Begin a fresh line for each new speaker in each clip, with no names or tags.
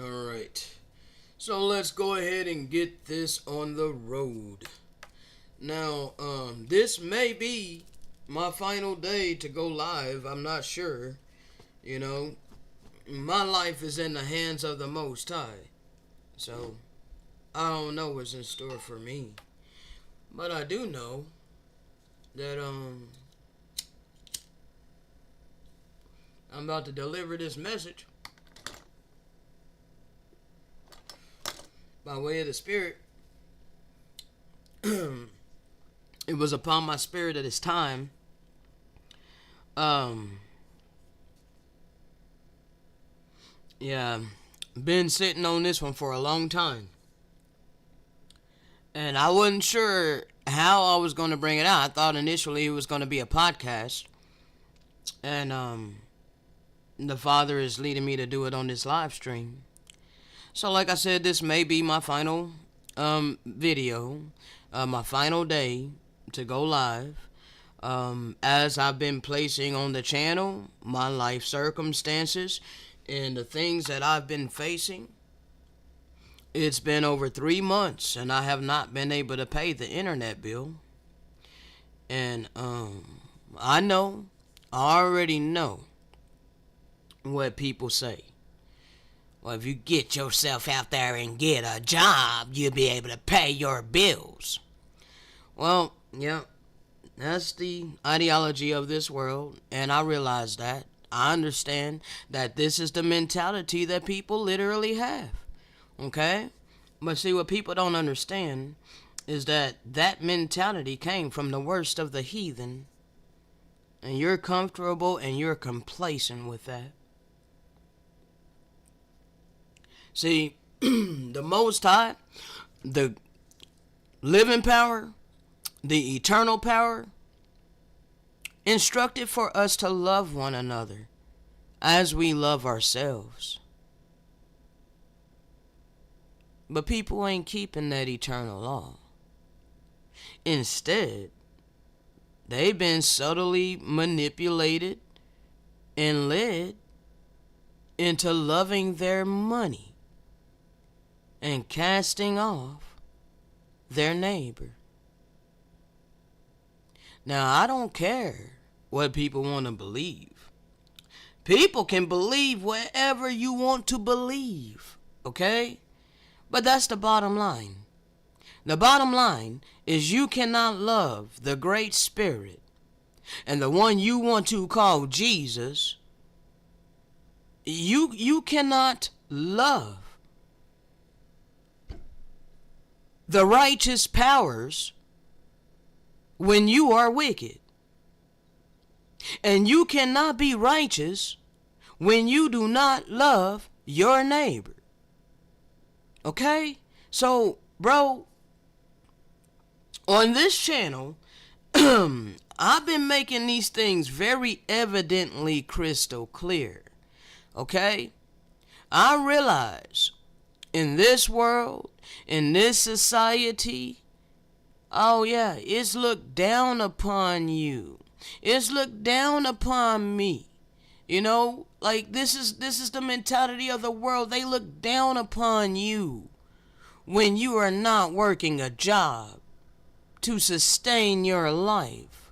Alright. So let's go ahead and get this on the road. Now, this may be my final day to go live. I'm not sure. You know, my life is in the hands of the Most High. So, I don't know what's in store for me. But I do know that, I'm about to deliver this message by way of the Spirit. It was upon my spirit at this time. Yeah, been sitting on this one for a long time. And I wasn't sure how I was going to bring it out. I thought initially it was going to be a podcast. And the Father is leading me to do it on this live stream. So like I said, this may be my final video, my final day to go live. As I've been placing on the channel, my life circumstances and the things that I've been facing. It's been over 3 months and I have not been able to pay the internet bill. And I already know what people say. Well, if you get yourself out there and get a job, you'll be able to pay your bills. Well, yeah, that's the ideology of this world, and I realize that. I understand that this is the mentality that people literally have. Okay? But see, what people don't understand is that that mentality came from the worst of the heathen, and you're comfortable and you're complacent with that. See, the Most High, the living power, the eternal power, instructed for us to love one another as we love ourselves. But people ain't keeping that eternal law. Instead, they've been subtly manipulated and led into loving their money and casting off their neighbor. Now, I don't care what people want to believe. People can believe whatever you want to believe, okay? But that's the bottom line. The bottom line is you cannot love the Great Spirit and the one you want to call Jesus. You cannot love the righteous powers when you are wicked. And you cannot be righteous when you do not love your neighbor. Okay? So, bro, on this channel, I've been making these things very evidently crystal clear. Okay? I realize in this world, in this society, oh yeah, it's looked down upon you. It's looked down upon me. You know, like this is the mentality of the world. They look down upon you when you are not working a job to sustain your life.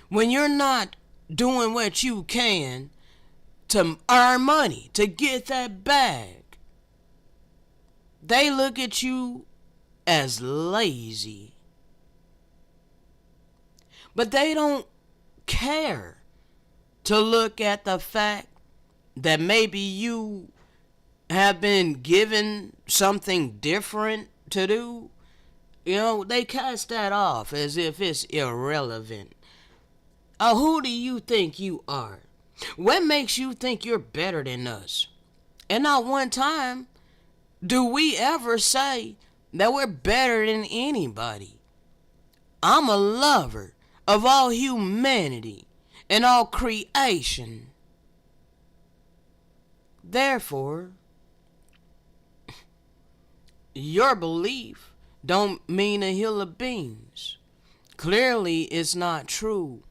When you're not doing what you can to earn money, to get that bag. They look at you as lazy. But they don't care to look at the fact that maybe you have been given something different to do. You know, they cast that off as if it's irrelevant. Who do you think you are? What makes you think you're better than us? And not one time do we ever say that we're better than anybody. I'm a lover of all humanity and all creation. Therefore, your belief don't mean a hill of beans. Clearly, it's not true.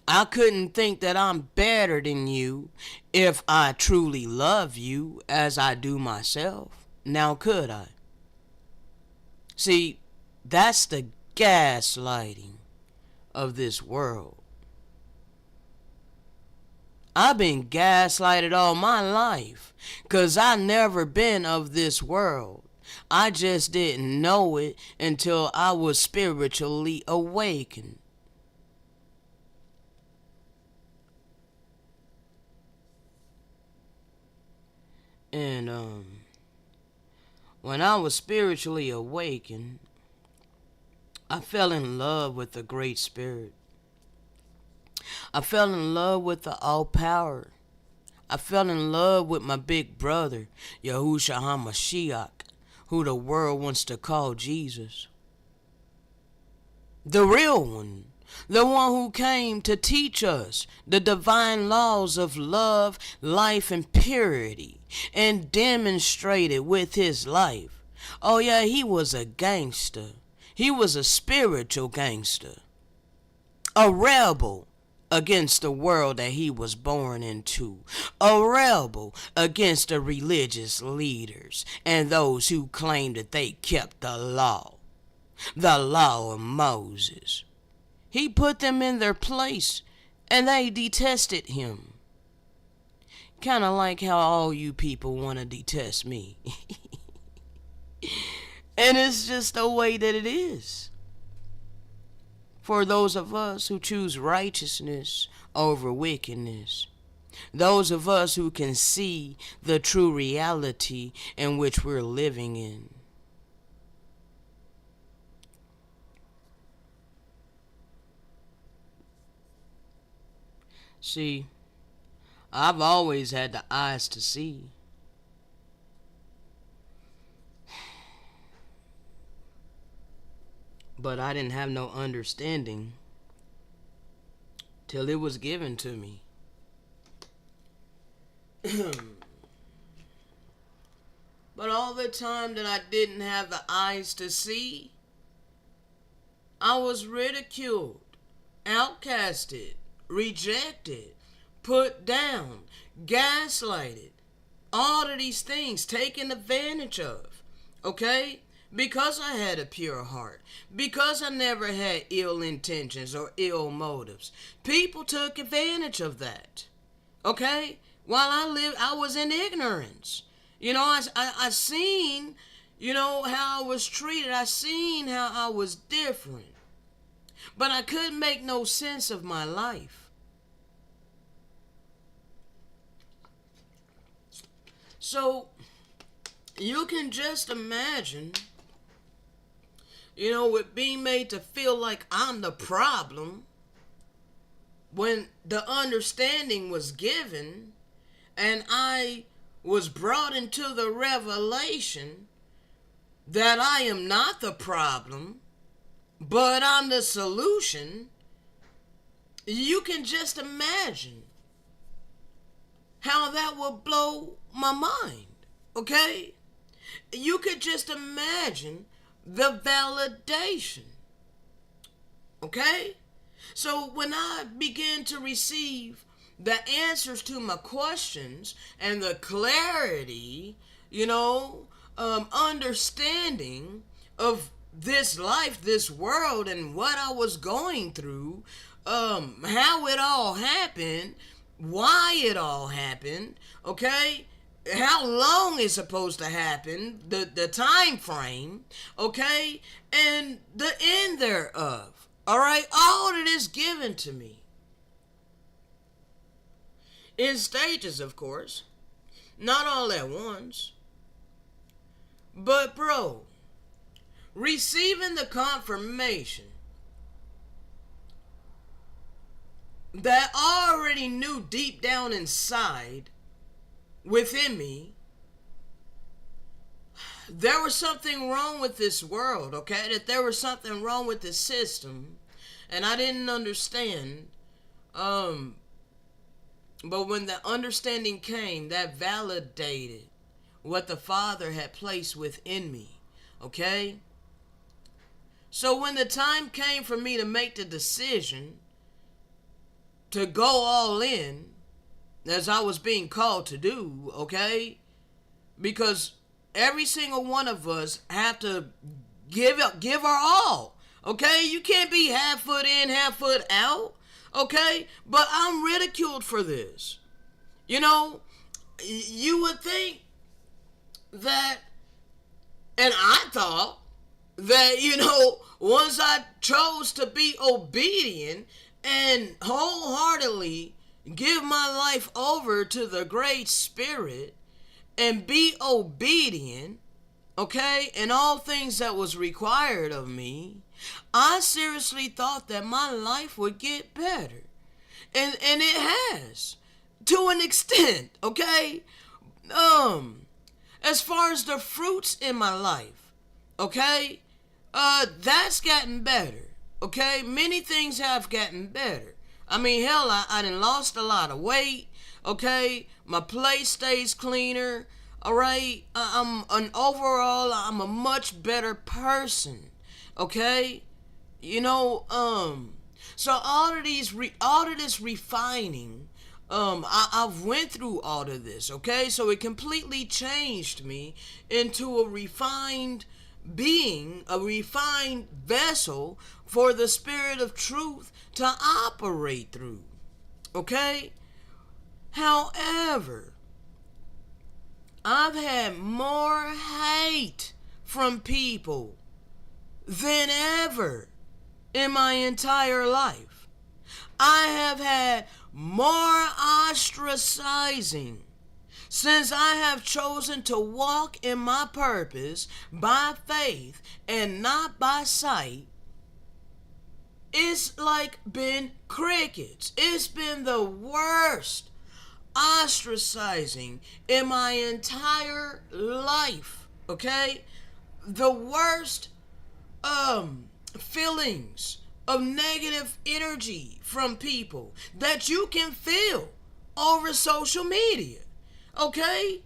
I couldn't think that I'm better than you if I truly love you as I do myself. Now could I? See, that's the gaslighting of this world. I've been gaslighted all my life, 'cause I never been of this world. I just didn't know it until I was spiritually awakened. And when I was spiritually awakened, I fell in love with the Great Spirit. I fell in love with the All Power. I fell in love with my big brother, Yahushua HaMashiach, who the world wants to call Jesus. The real one. The one who came to teach us the divine laws of love, life, and purity, and demonstrated with his life. Oh yeah, he was a gangster. He was a spiritual gangster. A rebel against the world that he was born into. A rebel against the religious leaders and those who claimed that they kept the law of Moses. He put them in their place, and they detested him. Kind of like how all you people want to detest me. And it's just the way that it is. For those of us who choose righteousness over wickedness, those of us who can see the true reality in which we're living in. See, I've always had the eyes to see. But I didn't have no understanding till it was given to me. But all the time that I didn't have the eyes to see, I was ridiculed, outcasted, rejected, put down, gaslighted, all of these things taken advantage of, okay? Because I had a pure heart, because I never had ill intentions or ill motives. People took advantage of that, okay? While I was in ignorance. You know, I seen, how I was treated. I seen how I was different. But I couldn't make no sense of my life. So, you can just imagine, with being made to feel like I'm the problem when the understanding was given and I was brought into the revelation that I am not the problem, but I'm the solution. You can just imagine how that would blow my mind, okay? You could just imagine the validation, okay? So when I began to receive the answers to my questions and the clarity, understanding of this life, this world, and what I was going through, how it all happened, why it all happened, okay? How long it's supposed to happen, the time frame, okay? And the end thereof, all right? All of this given to me. In stages, of course. Not all at once. But, bro, receiving the confirmation that I already knew deep down inside, within me, there was something wrong with this world, okay? That there was something wrong with the system, and I didn't understand. But when the understanding came, that validated what the Father had placed within me, okay? So when the time came for me to make the decision, to go all in as I was being called to do, okay? Because every single one of us have to give our all, okay? You can't be half foot in, half foot out, okay? But I'm ridiculed for this. You know, you would think that, and I thought that, once I chose to be obedient and wholeheartedly give my life over to the Great Spirit and be obedient, okay, in all things that was required of me, I seriously thought that my life would get better. And it has, to an extent, okay? As far as the fruits in my life, okay? That's gotten better, okay? Many things have gotten better. I mean, hell, I done lost a lot of weight, okay? My place stays cleaner, all right? I'm a much better person, okay? So all of this refining, I've went through all of this, okay? So it completely changed me into a refined being, a refined vessel for the Spirit of truth to operate through, okay? However, I've had more hate from people than ever in my entire life. I have had more ostracizing since I have chosen to walk in my purpose by faith and not by sight. It's like been crickets. It's been the worst ostracizing in my entire life, okay? The worst feelings of negative energy from people that you can feel over social media, okay?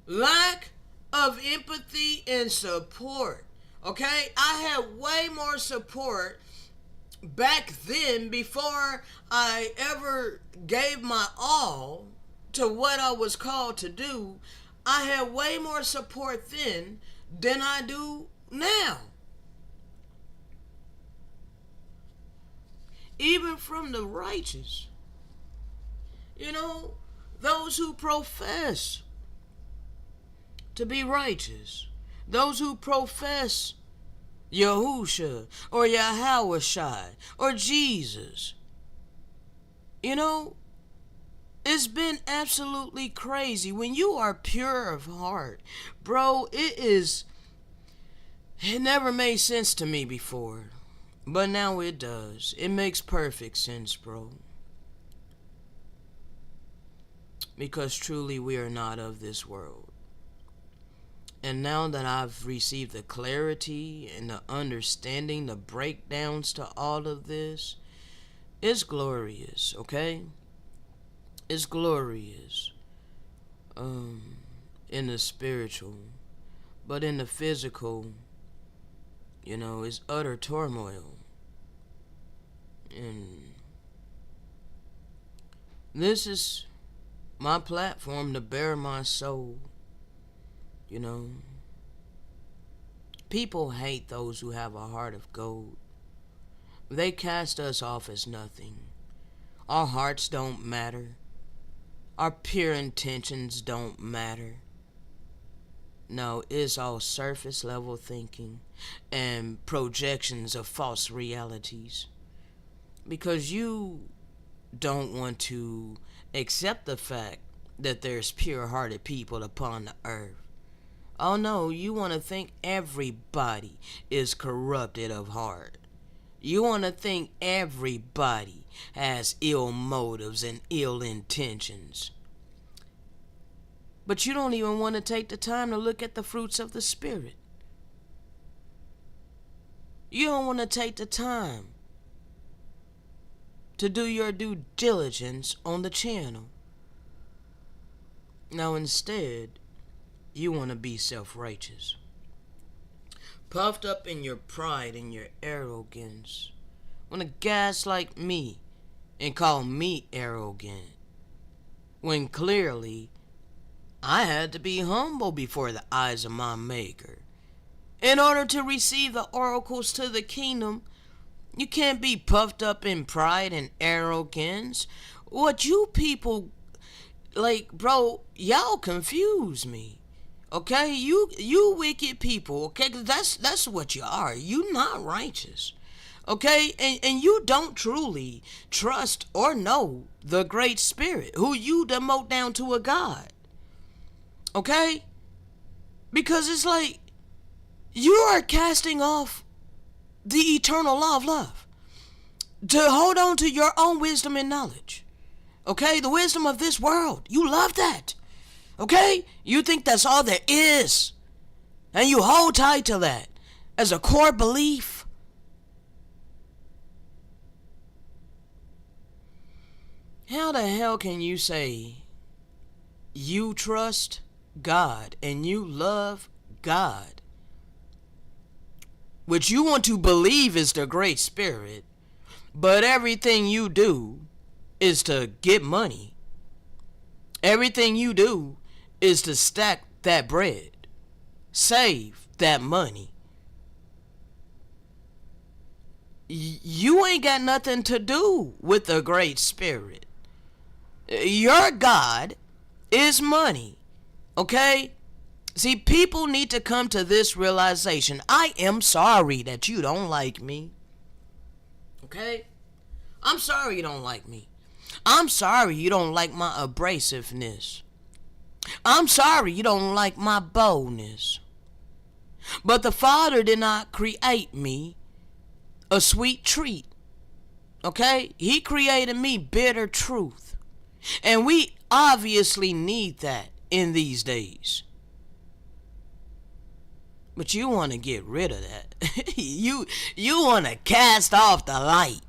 Lack of empathy and support, okay? I had way more support back then, before I ever gave my all to what I was called to do. I had way more support then than I do now. Even from the righteous. Those who profess to be righteous. Those who profess Yahusha or Yahawashai or Jesus. It's been absolutely crazy. When you are pure of heart, bro, it never made sense to me before. But now it does. It makes perfect sense, bro. Because truly we are not of this world. And now that I've received the clarity and the understanding, the breakdowns to all of this, it's glorious, okay? It's glorious in the spiritual. But in the physical, it's utter turmoil. And this is my platform to bare my soul. People hate those who have a heart of gold. They cast us off as nothing. Our hearts don't matter. Our pure intentions don't matter. No, it's all surface level thinking and projections of false realities. Because you don't want to accept the fact that there's pure-hearted people upon the earth. Oh no, you want to think everybody is corrupted of heart. You want to think everybody has ill motives and ill intentions. But you don't even want to take the time to look at the fruits of the Spirit. You don't want to take the time to do your due diligence on the channel. Now instead, you want to be self-righteous. puffed up in your pride and your arrogance, want to gaslight me and call me arrogant, when clearly I had to be humble before the eyes of my Maker. In order to receive the oracles to the kingdom, you can't be puffed up in pride and arrogance. What you people, like, bro, y'all confuse me. Okay, you wicked people. Okay, 'cause that's what you are. You not righteous. Okay, and you don't truly trust or know the Great Spirit, who you demote down to a God. Okay, because it's like you are casting off the eternal law of love to hold on to your own wisdom and knowledge. Okay, the wisdom of this world. You love that. Okay, you think that's all there is, and you hold tight to that as a core belief. How the hell can you say you trust God and you love God, which you want to believe is the Great Spirit, but everything you do is to get money? Everything you do is to stack that bread, save that money. You ain't got nothing to do with the Great Spirit. Your God is money. Okay? See, people need to come to this realization. I am sorry that you don't like me. Okay? I'm sorry you don't like me. I'm sorry you don't like my abrasiveness. I'm sorry you don't like my boldness. But the Father did not create me a sweet treat. Okay? He created me bitter truth. And we obviously need that in these days. But you want to get rid of that. You want to cast off the light.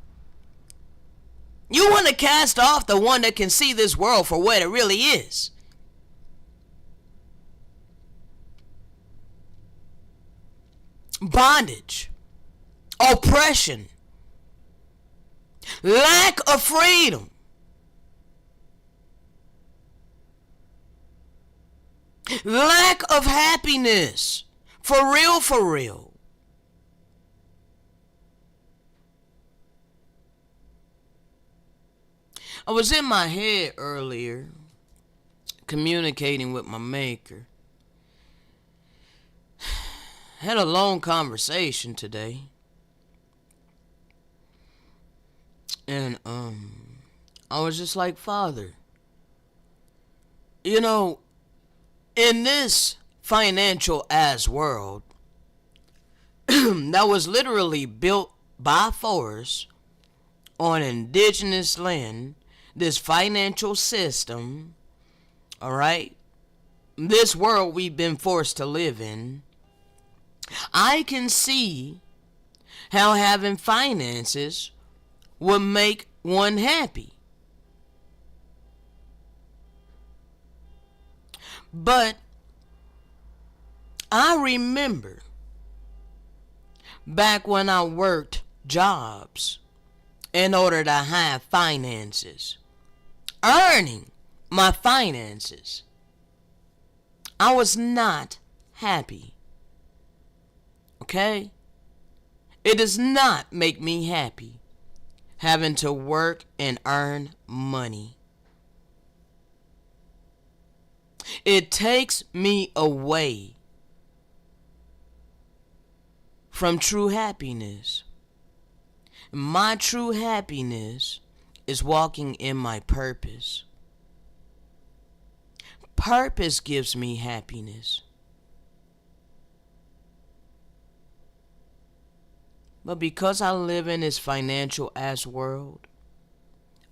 You want to cast off the one that can see this world for what it really is. Bondage, oppression, lack of freedom, lack of happiness. For real, for real. I was in my head earlier, communicating with my Maker. Had a long conversation today. And I was just like, Father, you know, in this financial ass world that was literally built by force on indigenous land, this financial system, all right, this world we've been forced to live in, I can see how having finances would make one happy. But I remember back when I worked jobs in order to have finances, earning my finances, I was not happy. Okay? It does not make me happy having to work and earn money. It takes me away from true happiness. My true happiness is walking in my purpose. Purpose gives me happiness. But because I live in this financial ass world,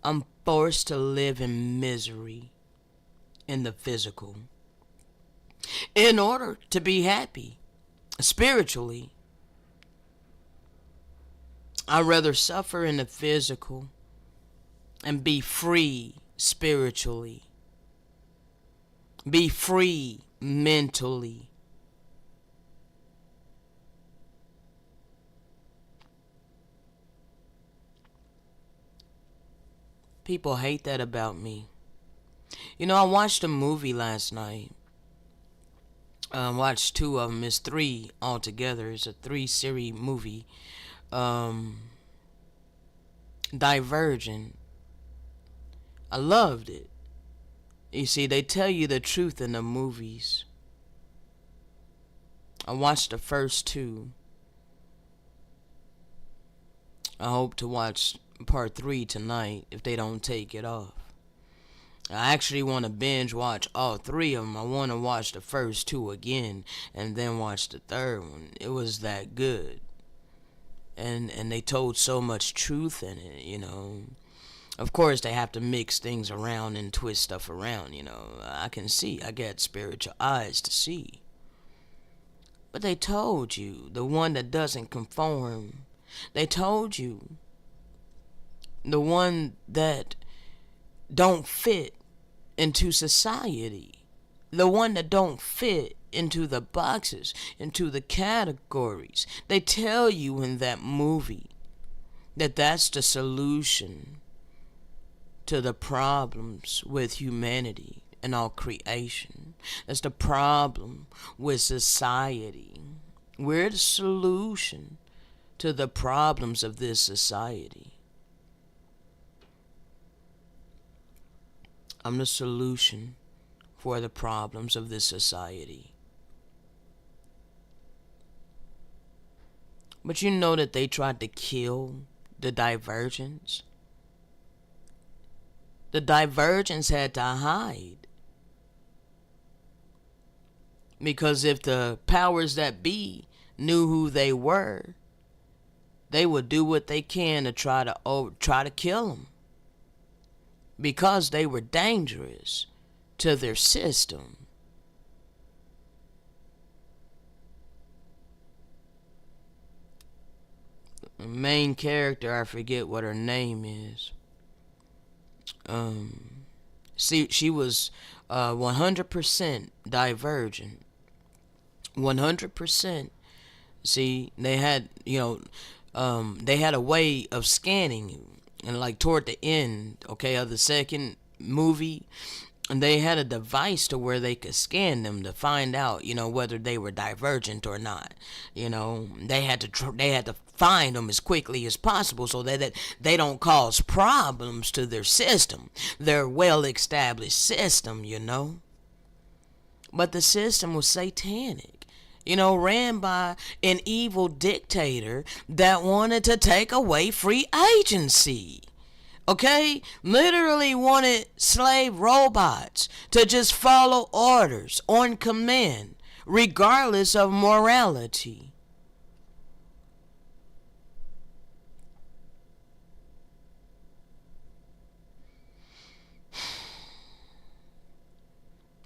I'm forced to live in misery in the physical in order to be happy spiritually. I'd rather suffer in the physical and be free spiritually. Be free mentally. People hate that about me. You know, I watched a movie last night. Watched two of them. It's three altogether. It's a three-series movie. Um, Divergent. I loved it. You see, they tell you the truth in the movies. I watched the first two. I hope to watch part 3 tonight if they don't take it off. I actually want to binge watch all 3 of them. I want to watch the first 2 again and then watch the third one. It was that good. And they told so much truth in it, you know. Of course, they have to mix things around and twist stuff around, you know. I can see. I got spiritual eyes to see. But they told you, the one that doesn't conform. They told you, the one that don't fit into society. The one that don't fit into the boxes, into the categories. They tell you in that movie that that's the solution to the problems with humanity and all creation. That's the problem with society. We're the solution to the problems of this society. I'm the solution for the problems of this society. But you know that they tried to kill the divergence. The divergence had to hide. Because if the powers that be knew who they were, they would do what they can to try to kill them. Because they were dangerous to their system. The main character, I forget what her name is. She was 100% divergent. 100%. See, they had, they had a way of scanning you. And like toward the end, okay, of the second movie, and they had a device to where they could scan them to find out, whether they were divergent or not. They had to find them as quickly as possible so that they don't cause problems to their system, their well-established system, But the system was satanic, ran by an evil dictator that wanted to take away free agency. Okay? Literally wanted slave robots to just follow orders on command, regardless of morality.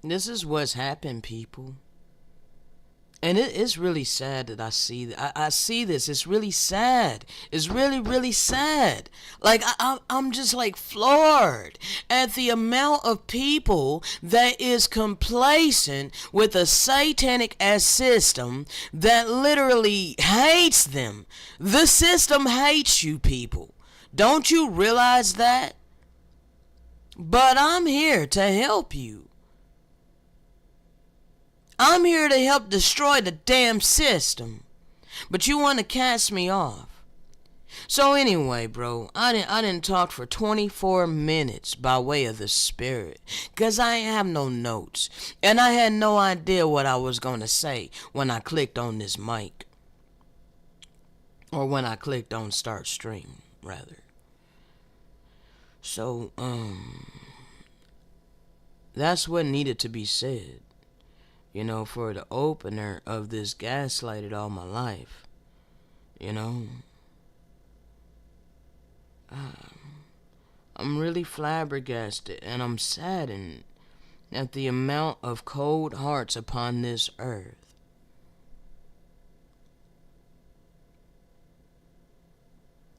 This is what's happened, people. And it's really sad that I see this. It's really sad. It's really, really sad. Like, I'm just like floored at the amount of people that is complacent with a satanic ass system that literally hates them. The system hates you, people. Don't you realize that? But I'm here to help you. I'm here to help destroy the damn system. But you want to cast me off. So anyway, bro, I didn't talk for 24 minutes by way of the Spirit. Because I ain't have no notes. And I had no idea what I was going to say when I clicked on this mic. Or when I clicked on start stream, rather. So, that's what needed to be said. For the opener of this Gaslighted all my life. I'm really flabbergasted and I'm saddened at the amount of cold hearts upon this earth.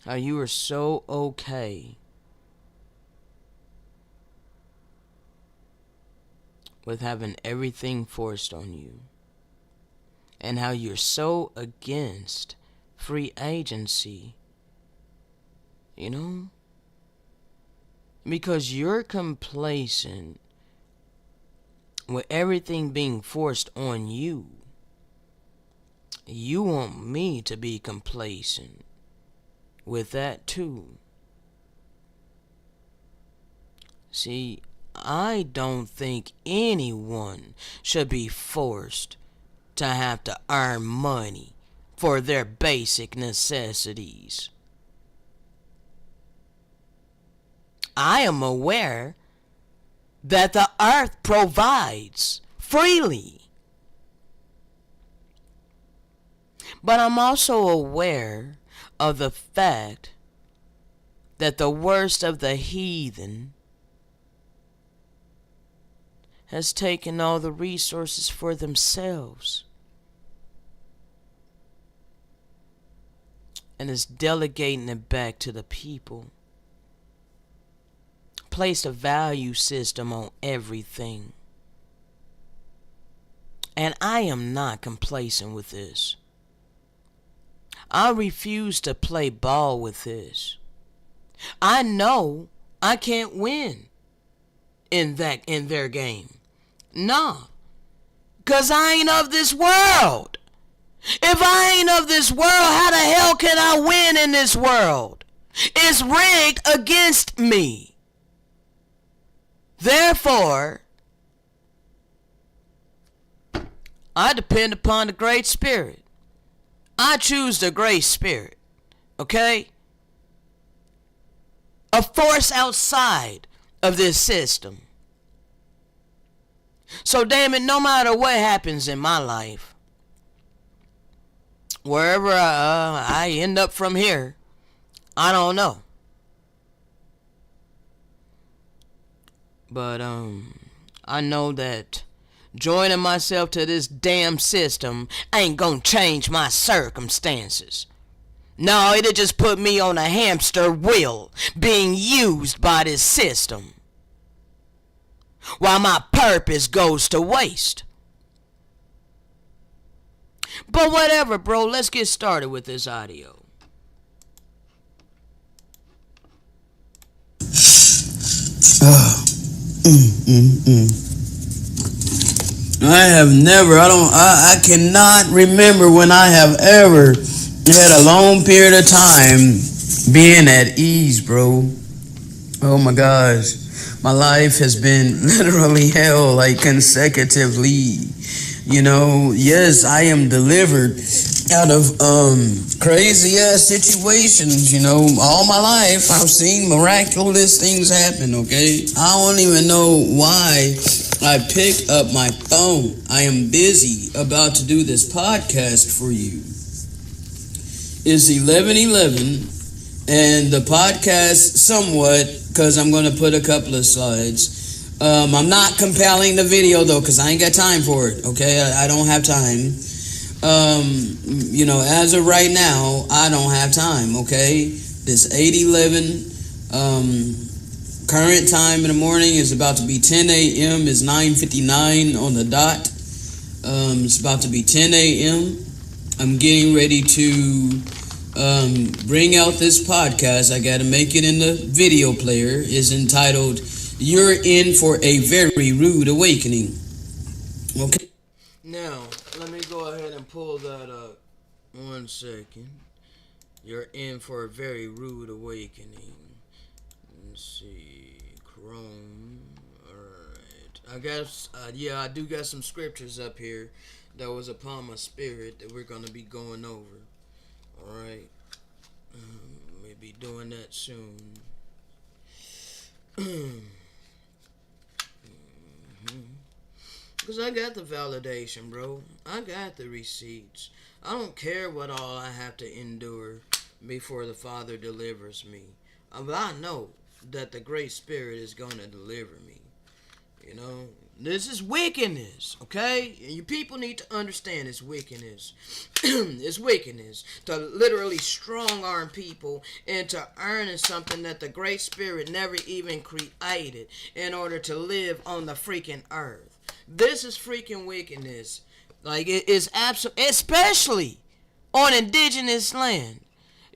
How you are so okay with having everything forced on you. And how you're so against free agency. Because you're complacent with everything being forced on you. You want me to be complacent with that too. See, I don't think anyone should be forced to have to earn money for their basic necessities. I am aware that the earth provides freely. But I'm also aware of the fact that the worst of the heathen has taken all the resources for themselves and is delegating it back to the people. Placed a value system on everything. And I am not complacent with this. I refuse to play ball with this. I know I can't win in their game. Nah. 'Cause I ain't of this world. If I ain't of this world, how the hell can I win in this world? It's rigged against me. Therefore, I depend upon the Great Spirit. I choose the Great Spirit. Okay? A force outside of this system. So damn it, no matter what happens in my life, wherever I end up from here, I don't know. But I know that joining myself to this damn system ain't gonna change my circumstances. No, it'll just put me on a hamster wheel being used by this system, while my purpose goes to waste. But whatever, bro, let's get started with this audio. I cannot remember when I have ever had a long period of time being at ease, bro. Oh my gosh. My life has been literally hell, like consecutively. You know, yes, I am delivered out of crazy ass situations, you know. All my life I've seen miraculous things happen, okay? I don't even know why I picked up my phone. I am busy about to do this podcast for you. It's 11:11 and the podcast somewhat, because I'm going to put a couple of slides. I'm not compiling the video though, because I ain't got time for it, okay? I don't have time. You know, as of right now, I don't have time, okay? This 8:11, current time in the morning is about to be 10 a.m. It's 9:59 on the dot. It's about to be 10 a.m. I'm getting ready to bring out this podcast. I got to make it in the video player. It's entitled, "You're In for a Very Rude Awakening." Okay. Now, let me go ahead and pull that up. 1 second. You're in for a very rude awakening. Let's see. Chrome. Alright. I guess, I do got some scriptures up here that was upon my spirit that we're going to be going over. Alright. We'll be doing that soon. Because I got the validation, bro. I got the receipts. I don't care what all I have to endure before the Father delivers me. But I know that the Great Spirit is going to deliver me. You know, this is wickedness, okay? And you people need to understand it's wickedness. It's wickedness to literally strong-arm people into earning something that the Great Spirit never even created in order to live on the freaking earth. This is freaking wickedness. Like, it is absolute, especially on indigenous land.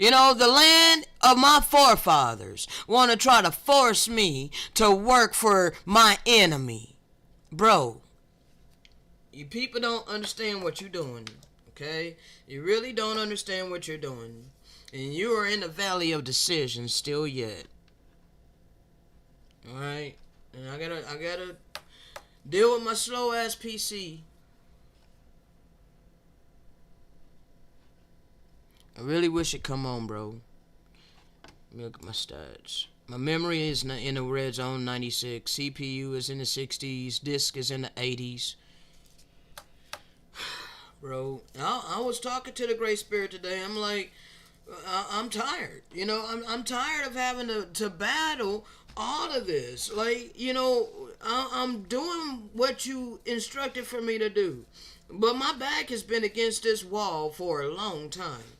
You know, the land of my forefathers want to try to force me to work for my enemy. Bro, you people don't understand what you're doing, okay? You really don't understand what you're doing. And you are in the valley of decision still yet. Alright? And I gotta deal with my slow ass PC. I really wish it come on, bro. Let me look at my stats. My memory is in the red zone, 96. CPU is in the 60s. Disk is in the 80s. Bro, I was talking to the Great Spirit today. I'm like, I'm tired. You know, I'm tired of having to battle all of this. Like, you know, I'm doing what you instructed for me to do. But my back has been against this wall for a long time.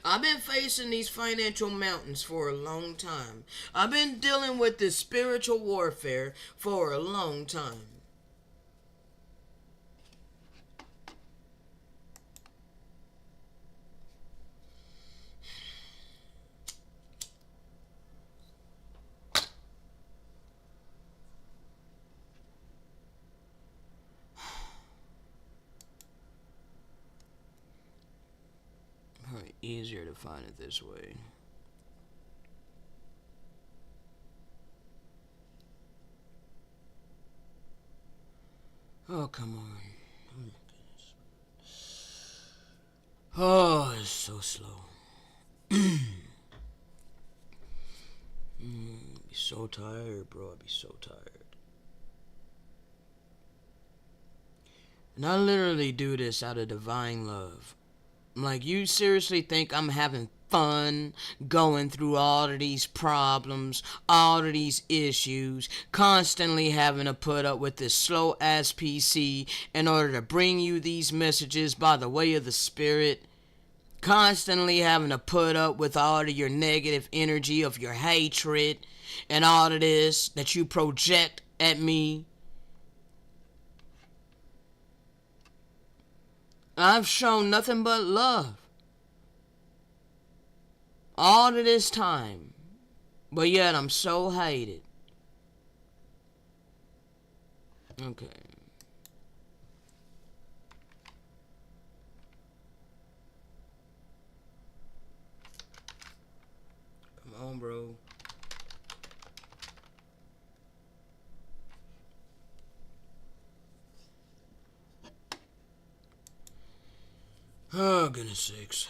I've been facing these financial mountains for a long time. I've been dealing with this spiritual warfare for a long time. Easier to find it this way. Oh, come on. Oh, my goodness. Oh, it's so slow. Be so tired, bro. I'd be so tired. And I literally do this out of divine love. Like, you seriously think I'm having fun going through all of these problems, all of these issues, constantly having to put up with this slow ass PC in order to bring you these messages by the way of the Spirit, constantly having to put up with all of your negative energy of your hatred and all of this that you project at me. I've shown nothing but love all of this time, but yet I'm so hated. Okay. Come on, bro. Oh, goodness sakes.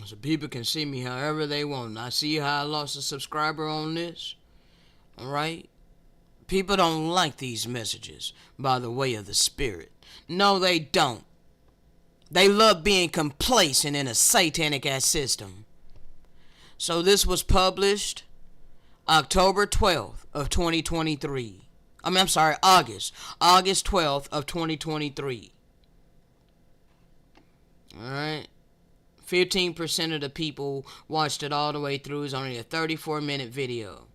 So people can see me however they want. I see how I lost a subscriber on this. Alright? People don't like these messages by the way of the Spirit. No, they don't. They love being complacent in a satanic ass system. So this was published October 12th of 2023. I'm sorry, August 12th of 2023. Alright. 15% of the people watched it all the way through. It's only a 34-minute video.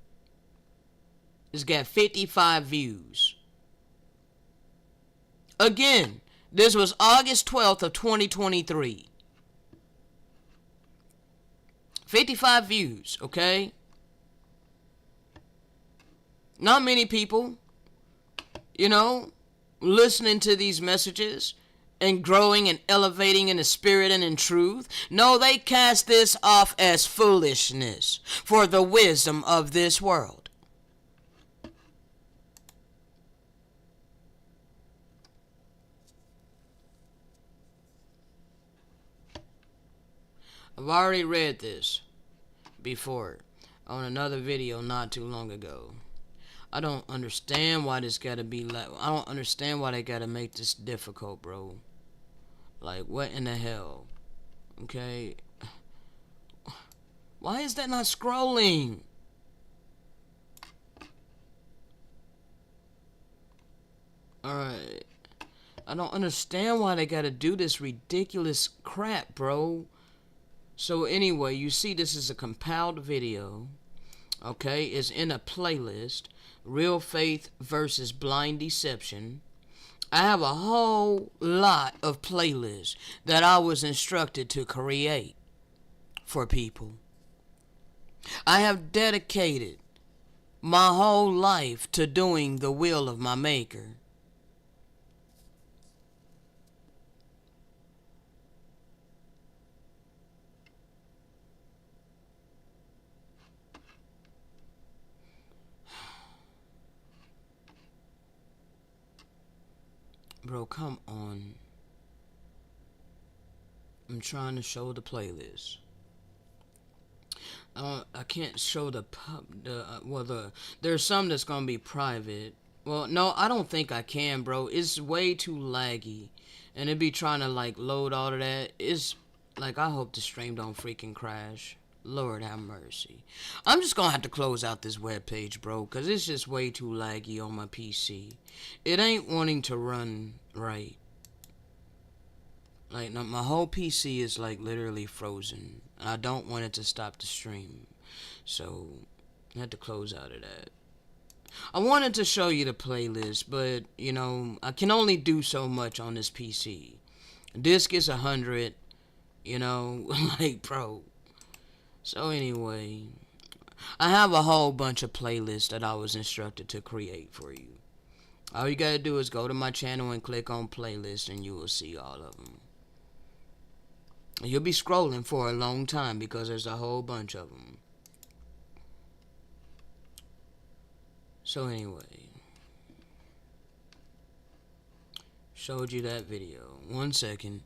It's got 55 views. Again, this was August 12th of 2023. 55 views, okay? Not many people, you know, listening to these messages and growing and elevating in the Spirit and in truth. No, they cast this off as foolishness for the wisdom of this world. I've already read this before on another video not too long ago. I don't understand why this gotta be like. I don't understand why they gotta make this difficult, bro. Like, what in the hell? Okay. Why is that not scrolling? Alright. I don't understand why they gotta do this ridiculous crap, bro. So anyway, you see this is a compiled video. Okay, it's in a playlist. Real Faith versus Blind Deception. I have a whole lot of playlists that I was instructed to create for people. I have dedicated my whole life to doing the will of my Maker. Bro, come on. I'm trying to show the playlist. I can't show there's some that's gonna be private. Well, no, I don't think I can, bro. It's way too laggy, and it be trying to like load all of that. It's like I hope the stream don't freaking crash. Lord have mercy. I'm just gonna have to close out this webpage, bro, cause it's just way too laggy on my PC. It ain't wanting to run right. Like my whole PC is like literally frozen. I don't want it to stop the stream, so I had to close out of that. I wanted to show you the playlist, but you know I can only do so much on this PC. Disc is 100, you know, like bro. So anyway, I have a whole bunch of playlists that I was instructed to create for you. All you gotta do is go to my channel and click on playlist, and you will see all of them. You'll be scrolling for a long time because there's a whole bunch of them. So anyway, showed you that video. 1 second.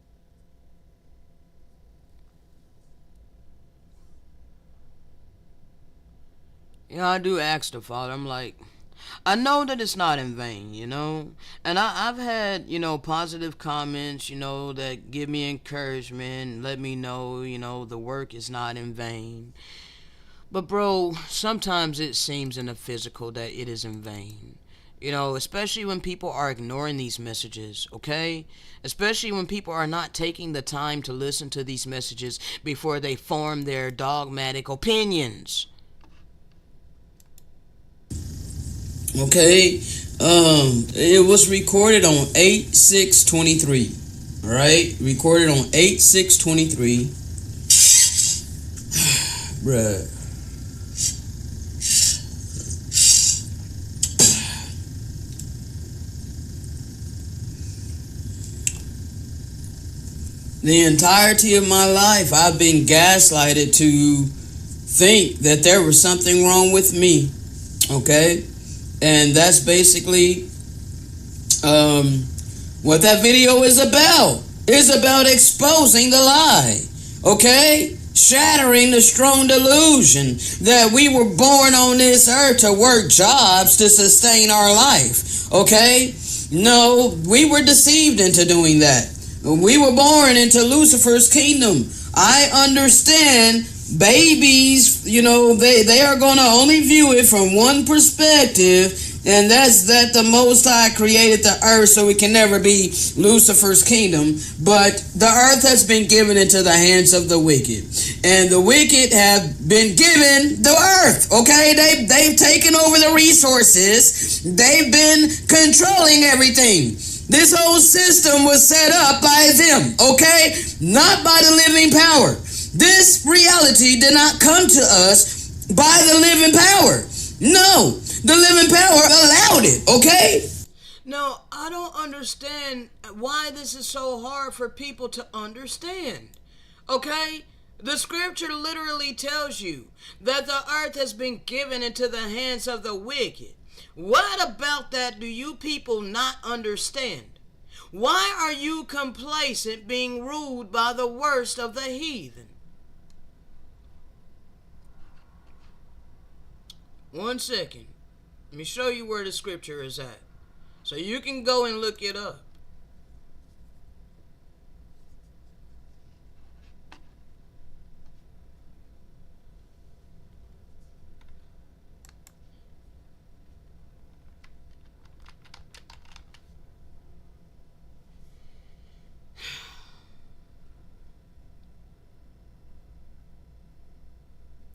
Yeah, I do ask the Father. I'm like, I know that it's not in vain, you know? And I've had, you know, positive comments, you know, that give me encouragement, let me know, you know, the work is not in vain. But, bro, sometimes it seems in the physical that it is in vain. You know, especially when people are ignoring these messages, okay? Especially when people are not taking the time to listen to these messages before they form their dogmatic opinions. Okay, it was recorded on 8/6/23. All right, recorded on 8/6/23. Bruh. The entirety of my life, I've been gaslighted to think that there was something wrong with me. Okay? And that's basically what that video is about. It's about exposing the lie. Okay? Shattering the strong delusion that we were born on this earth to work jobs to sustain our life. Okay? No, we were deceived into doing that. We were born into Lucifer's kingdom. I understand babies, you know, they are going to only view it from one perspective, and that's that the Most High created the earth so it can never be Lucifer's kingdom. But the earth has been given into the hands of the wicked, and the wicked have been given the earth. Okay, they've taken over the resources. They've been controlling everything. This whole system was set up by them, okay? Not by the living power. This reality did not come to us by the living power. No, the living power allowed it, okay? No, I don't understand why this is so hard for people to understand, okay? The scripture literally tells you that the earth has been given into the hands of the wicked. What about that do you people not understand? Why are you complacent being ruled by the worst of the heathen? 1 second. Let me show you where the scripture is at, so you can go and look it up.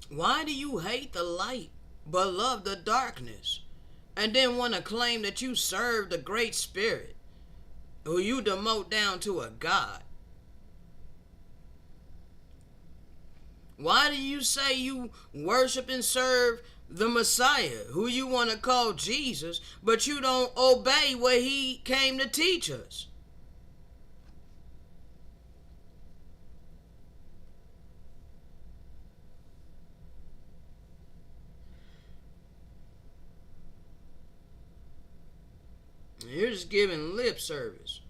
Why do you hate the light but love the darkness, and then want to claim that you serve the Great Spirit? who you demote down to a god. Why do you say you worship and serve the Messiah, who you want to call Jesus, but you don't obey what he came to teach us? You're just giving lip service.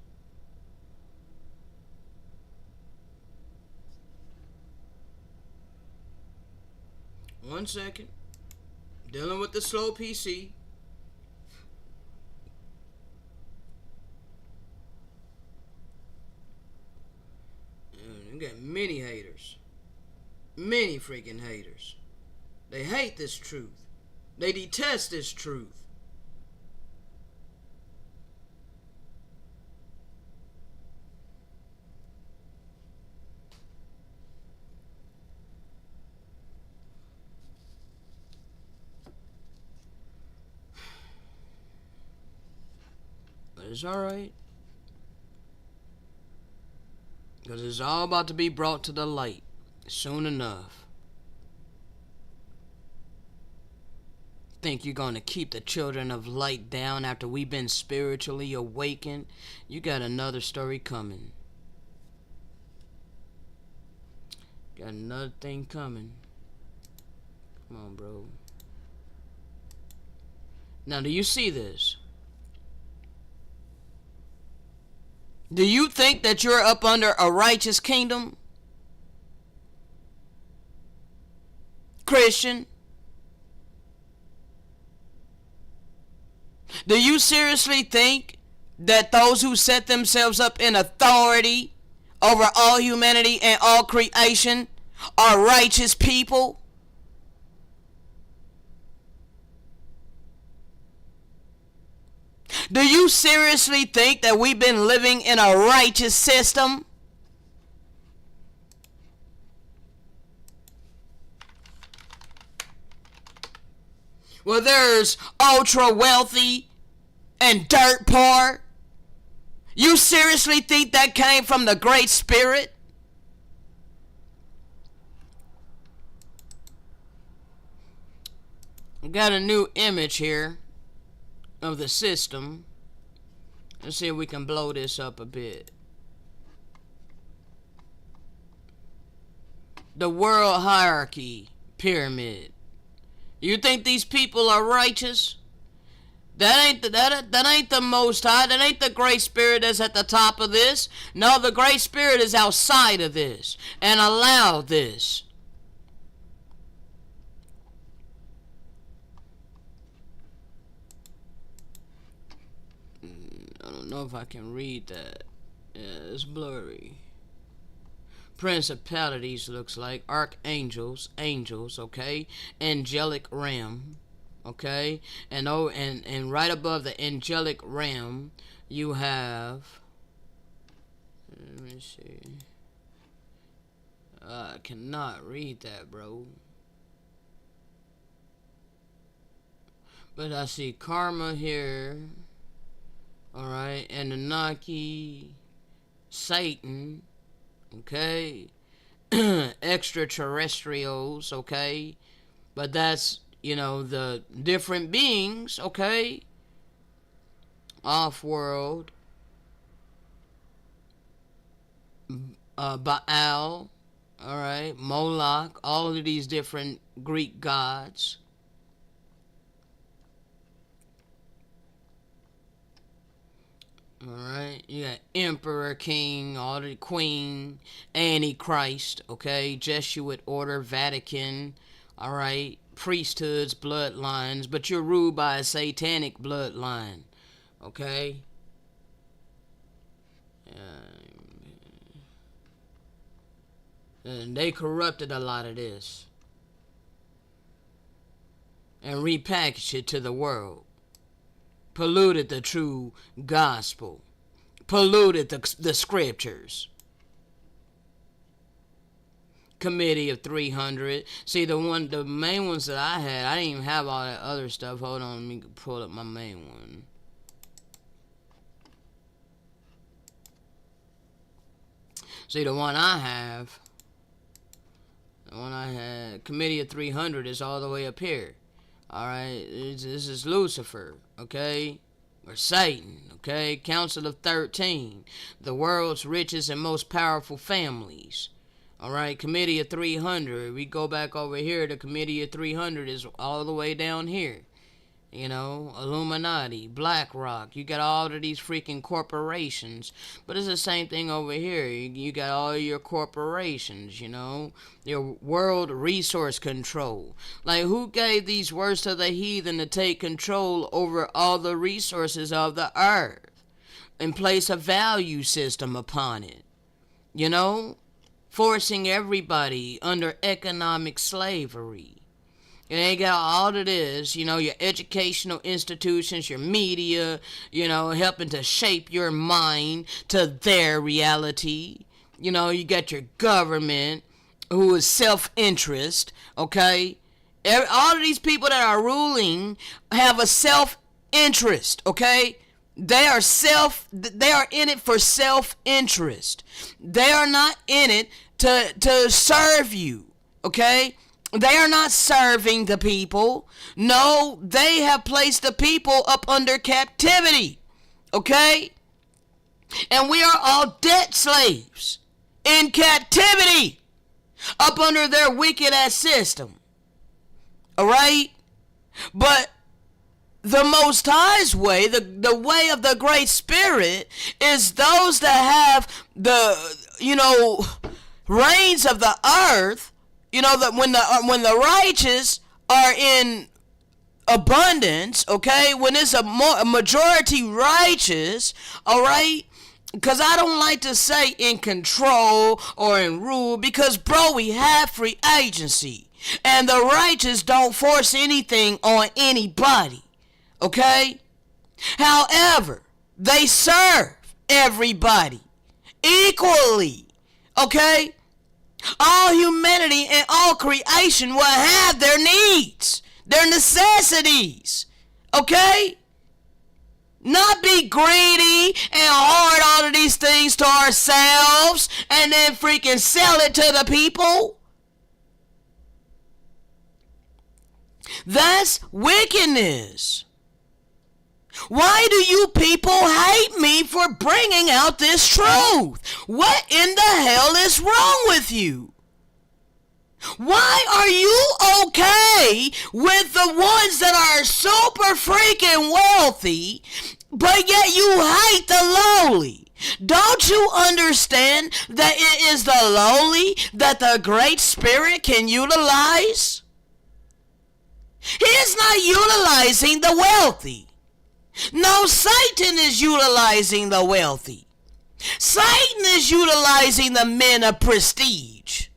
One second. Dealing with the slow PC. You got many haters. Many freaking haters. They hate this truth. They detest this truth. It's alright. Because it's all about to be brought to the light soon enough. Think you're going to keep the children of light down after we've been spiritually awakened? You got another story coming. Got another thing coming. Come on, bro. Now, do you see this? Do you think that you're up under a righteous kingdom? Christian? Do you seriously think that those who set themselves up in authority over all humanity and all creation are righteous people? Do you seriously think that we've been living in a righteous system? Well, there's ultra wealthy and dirt poor. You seriously think that came from the Great Spirit? I got a new image here of the system. Let's see if we can blow this up a bit. The world hierarchy pyramid. You think these people are righteous? That ain't the Most High. That ain't the Great Spirit that's at the top of this. No, the Great Spirit is outside of this and allowed this. I don't know if I can read that. Yeah, it's blurry. Principalities looks like archangels, angels, okay? Angelic realm, okay? And right above the angelic realm, you have, let me see. I cannot read that, bro. But I see karma here. Alright, Anunnaki, Satan, okay, extraterrestrials, okay, but that's, you know, the different beings, okay, off-world, Baal, alright, Moloch, all of these different Greek gods. Alright, you got Emperor, King, all the Queen, Antichrist, okay, Jesuit Order, Vatican, alright, priesthoods, bloodlines, but you're ruled by a satanic bloodline, okay? And they corrupted a lot of this and repackaged it to the world. Polluted the true gospel, polluted the scriptures. Committee of 300. See, the main ones that I had, I didn't even have all that other stuff. Hold on, let me pull up my main one. See, the one I have, the one I had, Committee of 300 is all the way up here. Alright, this is Lucifer, okay? Or Satan, okay? Council of 13, the world's richest and most powerful families. Alright, Committee of 300, we go back over here, the Committee of 300 is all the way down here. You know, Illuminati, BlackRock, you got all of these freaking corporations. But it's the same thing over here. You got all your corporations, you know, your world resource control. Like, who gave these words to the heathen to take control over all the resources of the earth and place a value system upon it? You know, forcing everybody under economic slavery. And they got all of this, you know, your educational institutions, your media, you know, helping to shape your mind to their reality. You know, you got your government, who is self-interest, okay? All of these people that are ruling have a self-interest, okay? They are in it for self-interest. They are not in it to serve you, okay? They are not serving the people. No, they have placed the people up under captivity. Okay? And we are all debt slaves in captivity up under their wicked ass system. Alright? But the Most High's way, the way of the Great Spirit, is those that have the, you know, reigns of the earth. You know, that when the righteous are in abundance, okay, when it's a majority righteous, all right, because I don't like to say in control or in rule, because, bro, we have free agency, and the righteous don't force anything on anybody, okay? However, they serve everybody equally, okay? All humanity and all creation will have their needs, their necessities, okay? Not be greedy and hoard all of these things to ourselves and then freaking sell it to the people. That's wickedness. Why do you people hate me for bringing out this truth? What in the hell is wrong with you? Why are you okay with the ones that are super freaking wealthy, but yet you hate the lowly? Don't you understand that it is the lowly that the Great Spirit can utilize? He is not utilizing the wealthy. No, Satan is utilizing the wealthy. Satan is utilizing the men of prestige.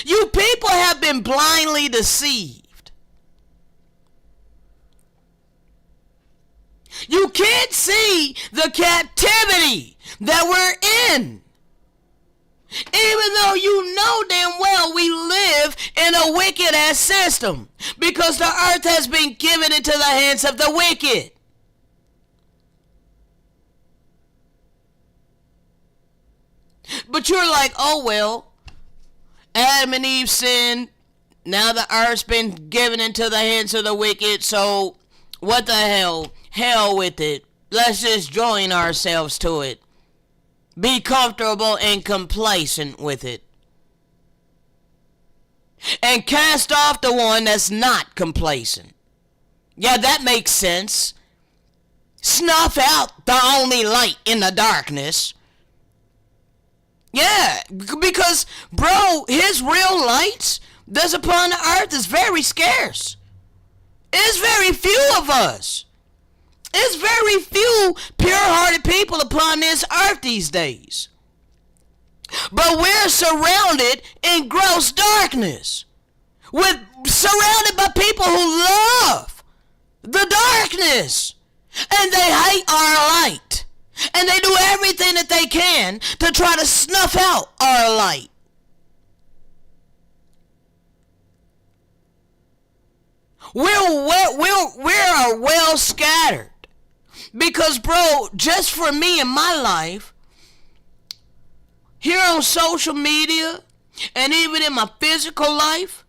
You people have been blindly deceived. You can't see the captivity that we're in. Even though you know damn well we live in a wicked ass system, because the earth has been given into the hands of the wicked. But you're like, oh well, Adam and Eve sinned, now the earth's been given into the hands of the wicked, so what the hell? Hell with it. Let's just join ourselves to it. Be comfortable and complacent with it. And cast off the one that's not complacent. Yeah, that makes sense. Snuff out the only light in the darkness. Yeah, because, bro, his real lights that's upon the earth is very scarce. It's very few of us. There's very few pure-hearted people upon this earth these days. But we're surrounded in gross darkness. We're surrounded by people who love the darkness. And they hate our light. And they do everything that they can to try to snuff out our light. We are well scattered. Because, bro, just for me in my life, here on social media, and even in my physical life,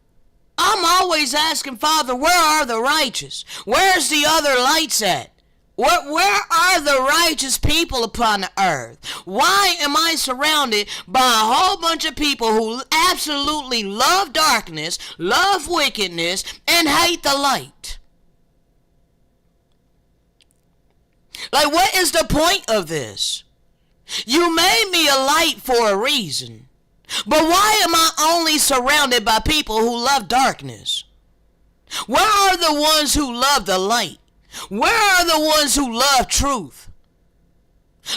I'm always asking, Father, where are the righteous? Where's the other lights at? Where are the righteous people upon the earth? Why am I surrounded by a whole bunch of people who absolutely love darkness, love wickedness, and hate the light? Like, what is the point of this? You made me a light for a reason. But why am I only surrounded by people who love darkness? Where are the ones who love the light? Where are the ones who love truth?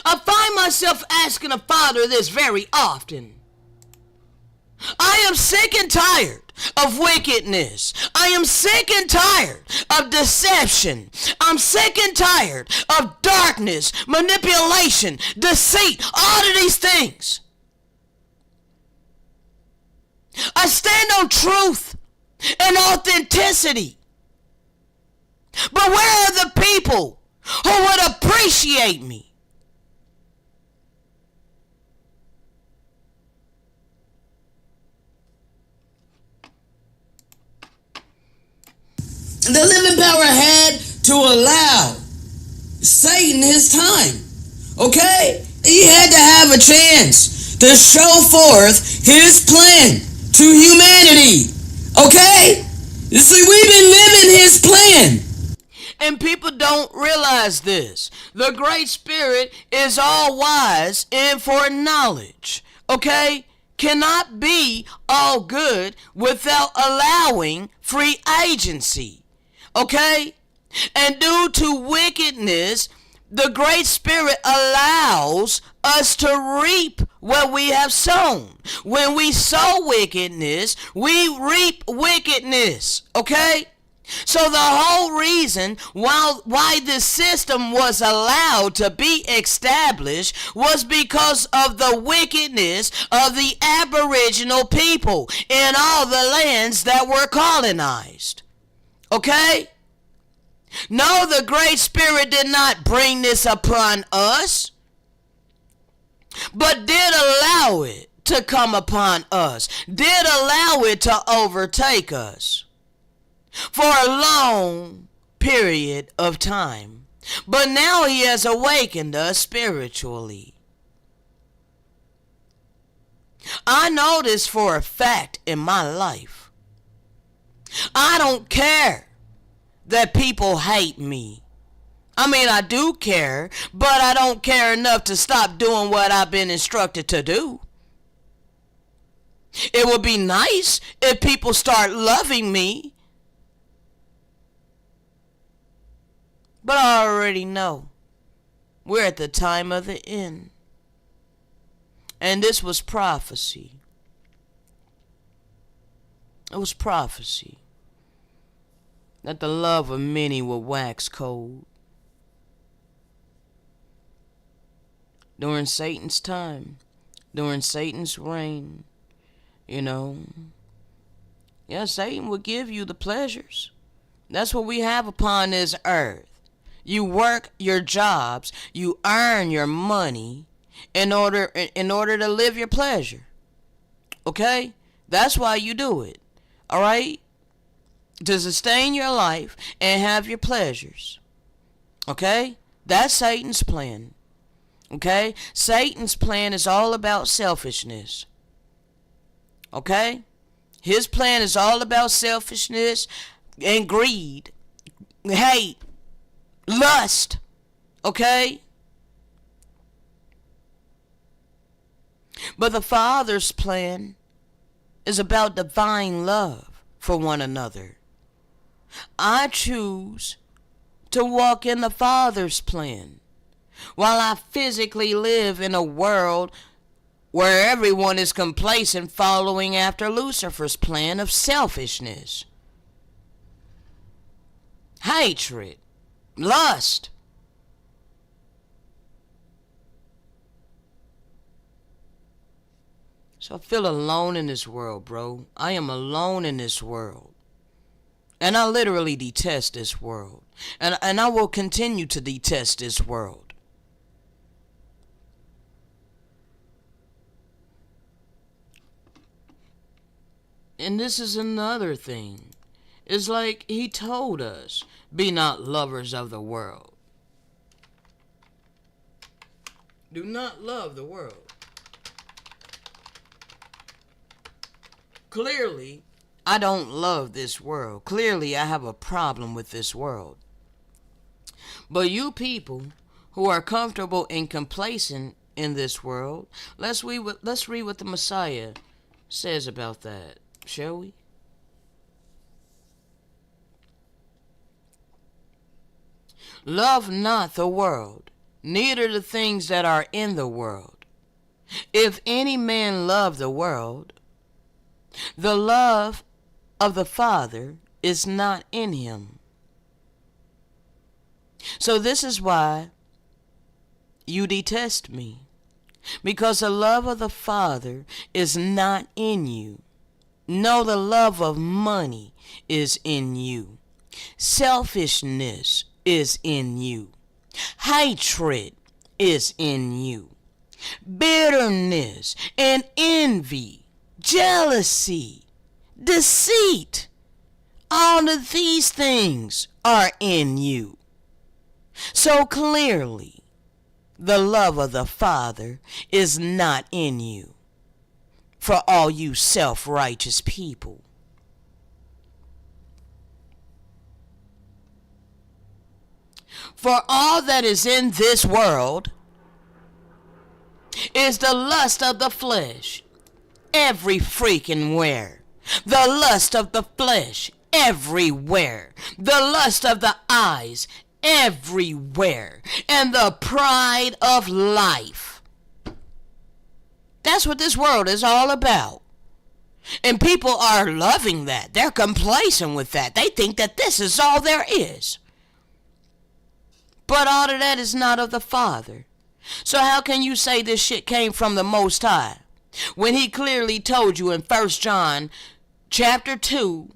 I find myself asking the Father this very often. I am sick and tired of wickedness. I am sick and tired of deception. I'm sick and tired of darkness, manipulation, deceit, all of these things. I stand on truth and authenticity. But where are the people who would appreciate me? The living power had to allow Satan his time. Okay? He had to have a chance to show forth his plan to humanity. Okay? You see, we've been living his plan. And people don't realize this. The Great Spirit is all wise and for knowledge. Okay? Cannot be all good without allowing free agency. Okay? And due to wickedness, the Great Spirit allows us to reap what we have sown. When we sow wickedness, we reap wickedness. Okay? So the whole reason why this system was allowed to be established was because of the wickedness of the Aboriginal people in all the lands that were colonized. Okay? No, the Great Spirit did not bring this upon us, but did allow it to come upon us, did allow it to overtake us for a long period of time. But now he has awakened us spiritually. I know this for a fact in my life. I don't care that people hate me. I mean, I do care, but I don't care enough to stop doing what I've been instructed to do. It would be nice if people start loving me, but I already know we're at the time of the end. And this was prophecy. It was prophecy that the love of many will wax cold. During Satan's time, during Satan's reign, you know, yeah, Satan will give you the pleasures. That's what we have upon this earth. You work your jobs, you earn your money in order to live your pleasure. Okay? That's why you do it. All right? To sustain your life and have your pleasures. Okay? That's Satan's plan. Okay? Satan's plan is all about selfishness. Okay? His plan is all about selfishness and greed, hate, lust. Okay? But the Father's plan is about divine love for one another. I choose to walk in the Father's plan while I physically live in a world where everyone is complacent, following after Lucifer's plan of selfishness, hatred, lust. So I feel alone in this world, bro. I am alone in this world. And I literally detest this world. And I will continue to detest this world. And this is another thing. It's like he told us, be not lovers of the world. Do not love the world. Clearly, I don't love this world. Clearly, I have a problem with this world. But you people who are comfortable and complacent in this world, let's read what the Messiah says about that, shall we? Love not the world, neither the things that are in the world. If any man love the world, the love of the Father is not in him. So this is why you detest me, because the love of the Father is not in you. No, the love of money is in you. Selfishness is in you. Hatred is in you. Bitterness and envy, jealousy, deceit, all of these things are in you. So clearly, the love of the Father is not in you, for all you self-righteous people. For all that is in this world is the lust of the flesh, every freaking where. The lust of the flesh, everywhere. The lust of the eyes, everywhere. And the pride of life. That's what this world is all about. And people are loving that. They're complacent with that. They think that this is all there is. But all of that is not of the Father. So how can you say this shit came from the Most High, when he clearly told you in 1 John chapter 2,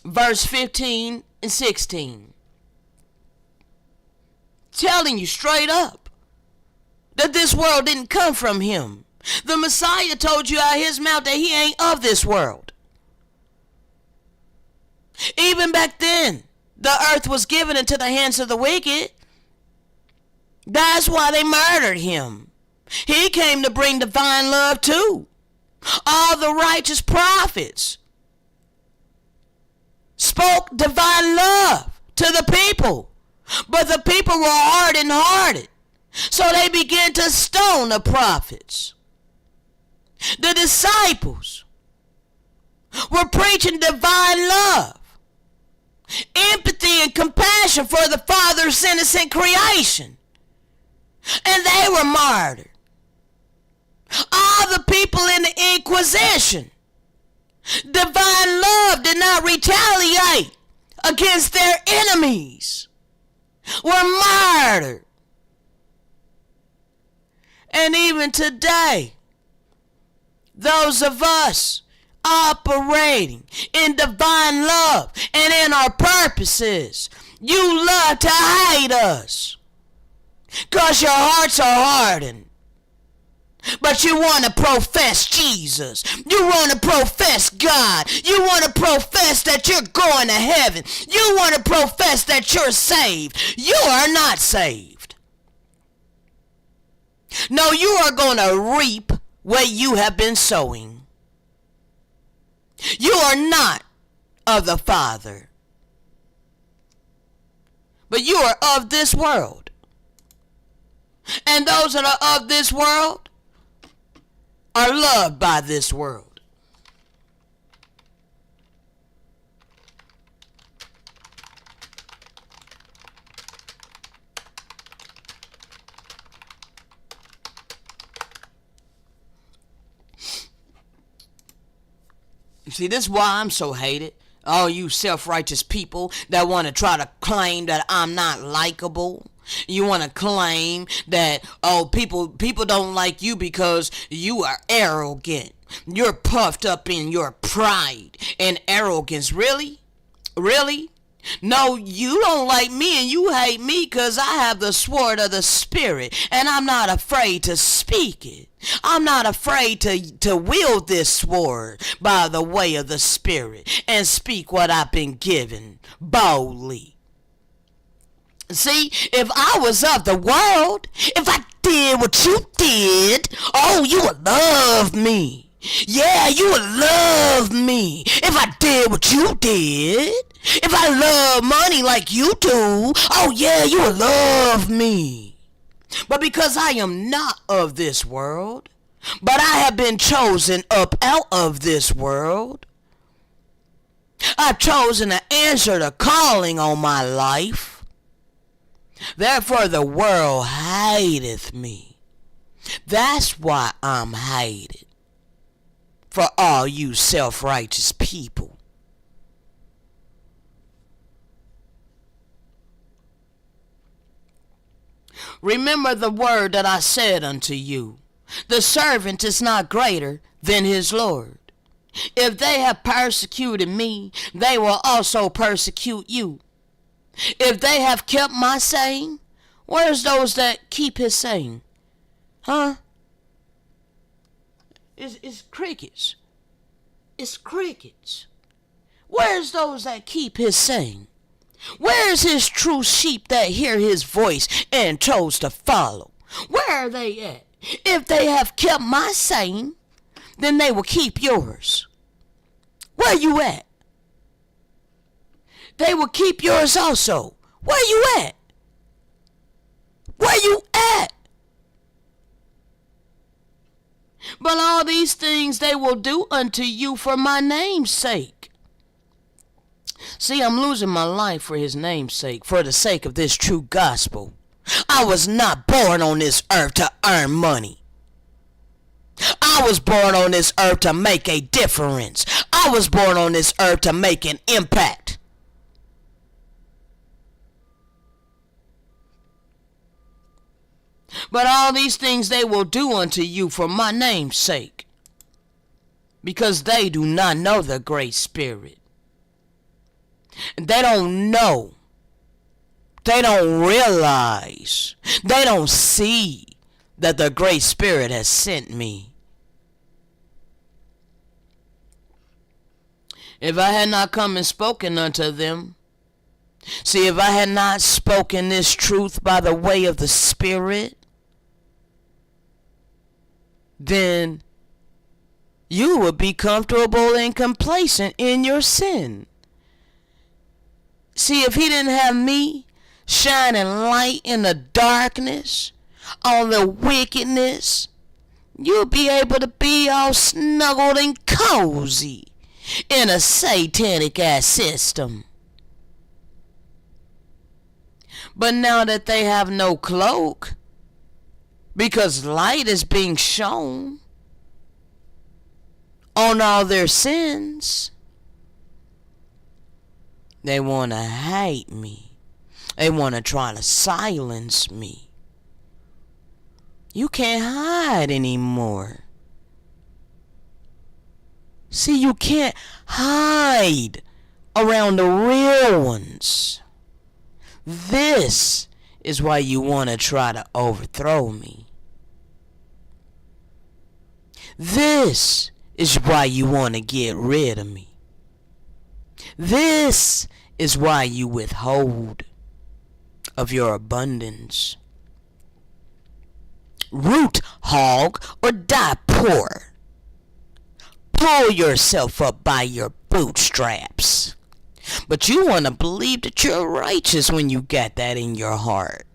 verse 15 and 16, telling you straight up that this world didn't come from him. The Messiah told you out of his mouth that he ain't of this world. Even back then, the earth was given into the hands of the wicked. That's why they murdered him. He came to bring divine love too. All the righteous prophets spoke divine love to the people. But the people were hardened-hearted. So they began to stone the prophets. The disciples were preaching divine love, empathy and compassion for the Father's innocent creation. And they were martyred. All the people in the Inquisition, divine love did not retaliate against their enemies, were martyred. And even today, those of us operating in divine love and in our purposes, you love to hate us. Because your hearts are hardened. But you want to profess Jesus. You want to profess God. You want to profess that you're going to heaven. You want to profess that you're saved. You are not saved. No, you are going to reap what you have been sowing. You are not of the Father. But you are of this world. And those that are of this world are loved by this world. See, this is why I'm so hated. All you self-righteous people that want to try to claim that I'm not likable. You want to claim that, oh, people don't like you because you are arrogant. You're puffed up in your pride and arrogance. Really? Really? No, you don't like me and you hate me because I have the sword of the Spirit and I'm not afraid to speak it. I'm not afraid to wield this sword by the way of the Spirit and speak what I've been given boldly. See, if I was of the world, if I did what you did, oh, you would love me. Yeah, you would love me if I did what you did. If I love money like you do, oh yeah, you would love me. But because I am not of this world, but I have been chosen up out of this world, I've chosen to answer the calling on my life. Therefore the world hateth me. That's why I'm hated. For all you self-righteous people. Remember the word that I said unto you. The servant is not greater than his Lord. If they have persecuted me, they will also persecute you. If they have kept my saying, where's those that keep his saying? Huh? It's crickets. It's crickets. Where's those that keep his saying? Where's his true sheep that hear his voice and chose to follow? Where are they at? If they have kept my saying, then they will keep yours. Where you at? They will keep yours also. Where you at? Where you at? But all these things they will do unto you for my name's sake. See, I'm losing my life for his name's sake, for the sake of this true gospel. I was not born on this earth to earn money. I was born on this earth to make a difference. I was born on this earth to make an impact. But all these things they will do unto you for my name's sake, because they do not know the Great Spirit. They don't know. They don't realize. They don't see that the Great Spirit has sent me. If I had not come and spoken unto them, see, if I had not spoken this truth by the way of the Spirit, then you would be comfortable and complacent in your sin. See, if he didn't have me shining light in the darkness on the wickedness, you'll be able to be all snuggled and cozy in a satanic ass system. But now that they have no cloak, because light is being shown on all their sins, they want to hate me. They want to try to silence me. You can't hide anymore. See, you can't hide around the real ones. This is why you want to try to overthrow me. This is why you want to get rid of me. This is why you withhold of your abundance. Root, hog, or die poor. Pull yourself up by your bootstraps. But you want to believe that you're righteous when you got that in your heart,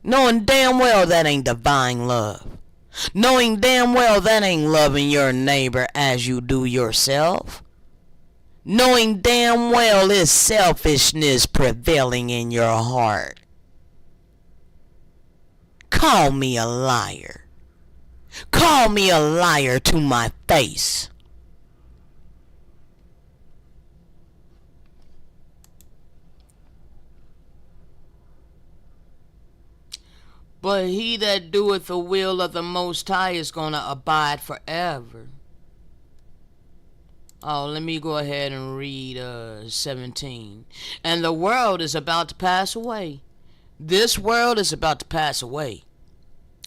knowing damn well that ain't divine love. Knowing damn well that ain't loving your neighbor as you do yourself. Knowing damn well it's selfishness prevailing in your heart. Call me a liar. Call me a liar to my face. But he that doeth the will of the Most High is going to abide forever. Oh, let me go ahead and read 17. And the world is about to pass away. This world is about to pass away.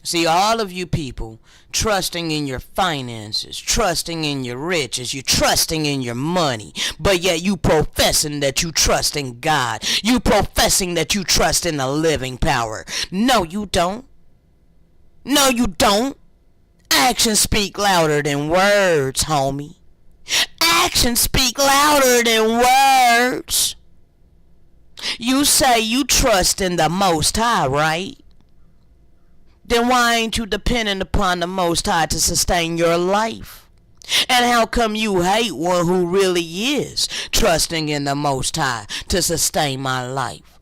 See, all of you people trusting in your finances, trusting in your riches, you trusting in your money, but yet you professing that you trust in God. You professing that you trust in the living power. No, you don't. No, you don't. Actions speak louder than words, homie. Actions speak louder than words. You say you trust in the Most High, right? Then why ain't you dependent upon the Most High to sustain your life? And how come you hate one who really is trusting in the Most High to sustain my life?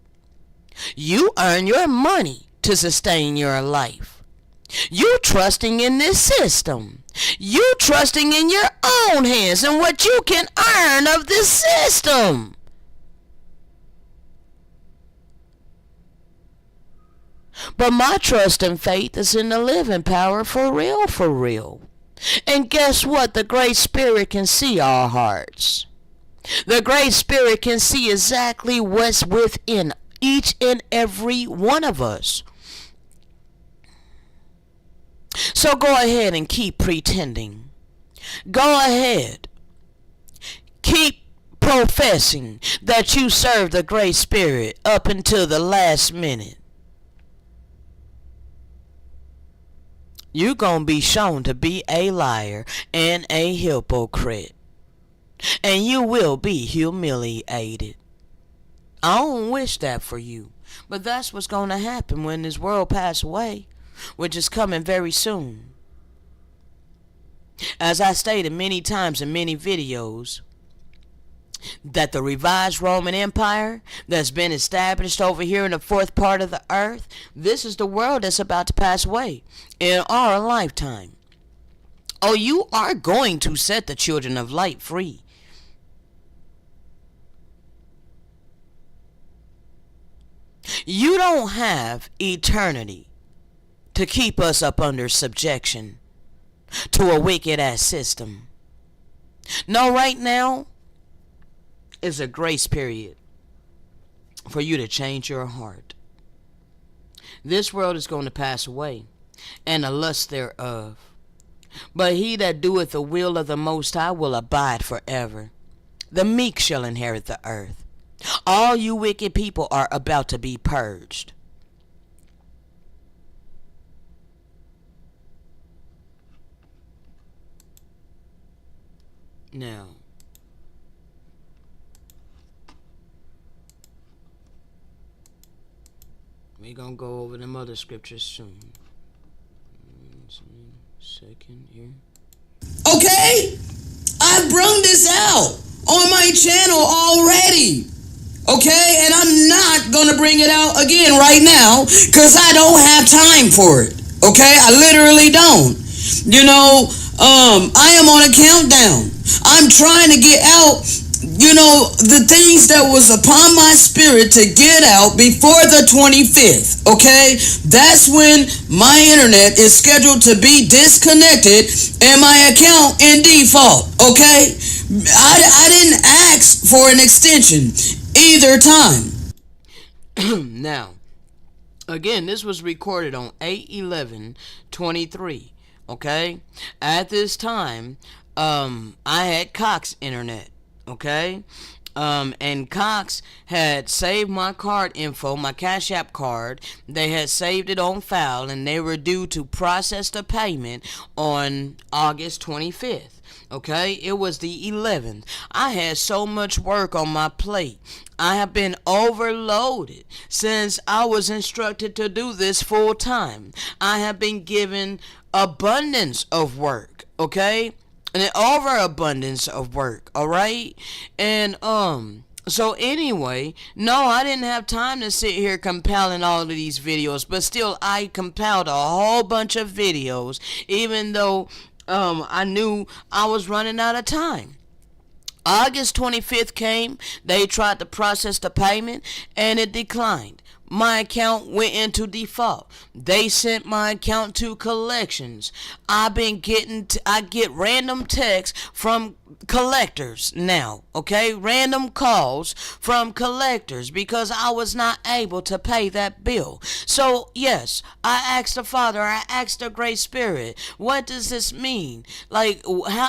You earn your money to sustain your life. You trusting in this system. You trusting in your own hands and what you can earn of this system. But my trust and faith is in the living power for real, for real. And guess what? The Great Spirit can see our hearts. The Great Spirit can see exactly what's within each and every one of us. So go ahead and keep pretending. Go ahead. Keep professing that you serve the Great Spirit up until the last minute. You're going to be shown to be a liar and a hypocrite. And you will be humiliated. I don't wish that for you. But that's what's going to happen when this world passes away, which is coming very soon. As I stated many times in many videos, that the revised Roman Empire that's been established over here in the fourth part of the earth, this is the world that's about to pass away in our lifetime. Oh, you are going to set the children of light free. You don't have eternity to keep us up under subjection to a wicked ass system. No, right now is a grace period for you to change your heart. This world is going to pass away, and the lust thereof. But he that doeth the will of the Most High will abide forever. The meek shall inherit the earth. All you wicked people are about to be purged. Now, we're going to go over them other scriptures soon. Second here.
Okay? I've brung this out on my channel already. Okay? And I'm not going to bring it out again right now because I don't have time for it. Okay? I literally don't. You know, I am on a countdown. I'm trying to get out, you know, the things that was upon my spirit to get out before the 25th, okay? That's when my internet is scheduled to be disconnected and my account in default, okay? I didn't ask for an extension either time.
Now, again, this was recorded on 8/11/23, okay? At this time, I had Cox internet. Okay, and Cox had saved my card info, my Cash App card. They had saved it on file, and they were due to process the payment on August 25th. Okay, it was the 11th. I had so much work on my plate. I have been overloaded since I was instructed to do this full time. I have been given abundance of work. Okay, an overabundance of work, alright? And so anyway, no, I didn't have time to sit here compiling all of these videos, but still I compiled a whole bunch of videos, even though I knew I was running out of time. August 25th came, they tried to process the payment, and it declined. My account went into default. They sent my account to collections. I get random texts from collectors now, okay? Random calls from collectors because I was not able to pay that bill. So, yes, I asked the Father, I asked the Great Spirit, what does this mean? Like,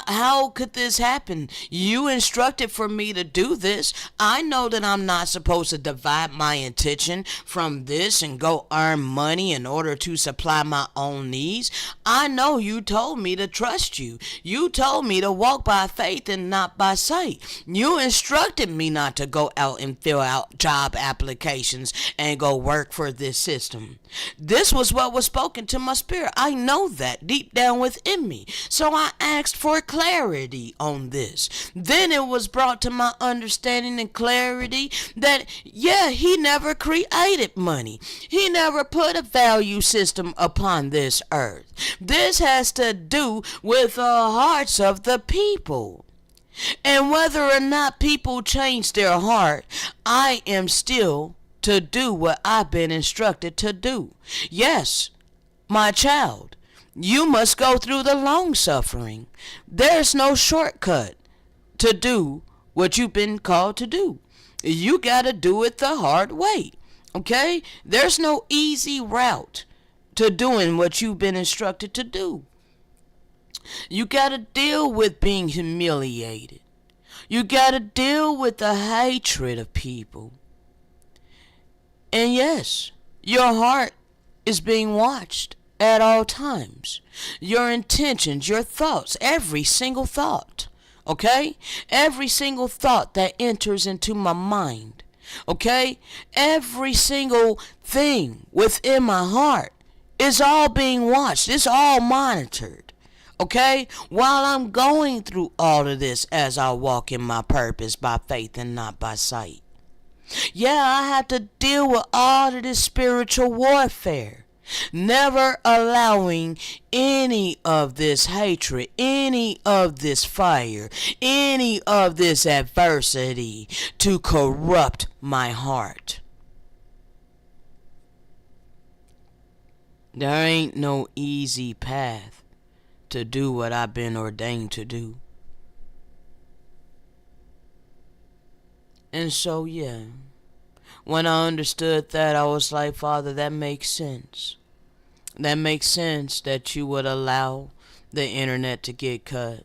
how could this happen? You instructed for me to do this. I know that I'm not supposed to divide my attention from this and go earn money in order to supply my own needs. I know you told me to trust you. You told me to walk by faith and not by sight. You instructed me not to go out and fill out job applications and go work for this system. This was what was spoken to my spirit. I know that deep down within me. So I asked for clarity on this. Then it was brought to my understanding and clarity that, yeah, he never created money. He never put a value system upon this earth. This has to do with the hearts of the people. And whether or not people change their heart, I am still to do what I've been instructed to do. Yes, my child, you must go through the long suffering. There's no shortcut to do what you've been called to do. You gotta do it the hard way. Okay? There's no easy route to doing what you've been instructed to do. You gotta deal with being humiliated. You gotta deal with the hatred of people. And yes, your heart is being watched at all times. Your intentions, your thoughts, every single thought. Okay? Every single thought that enters into my mind. Okay? Every single thing within my heart is all being watched. It's all monitored. Okay? While I'm going through all of this as I walk in my purpose by faith and not by sight. Yeah, I have to deal with all of this spiritual warfare. Never allowing any of this hatred, any of this fire, any of this adversity to corrupt my heart. There ain't no easy path to do what I've been ordained to do. And so, yeah, when I understood that, I was like, Father, that makes sense. That makes sense that you would allow the internet to get cut.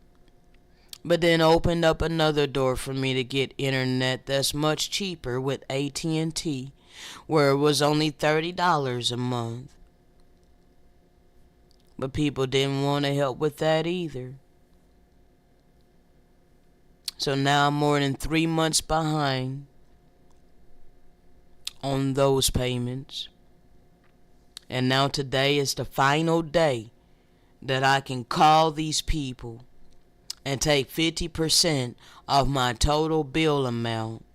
But then opened up another door for me to get internet that's much cheaper with AT&T, where it was only $30 a month. But people didn't want to help with that either. So now I'm more than 3 months behind on those payments. And now today is the final day that I can call these people and take 50% of my total bill amount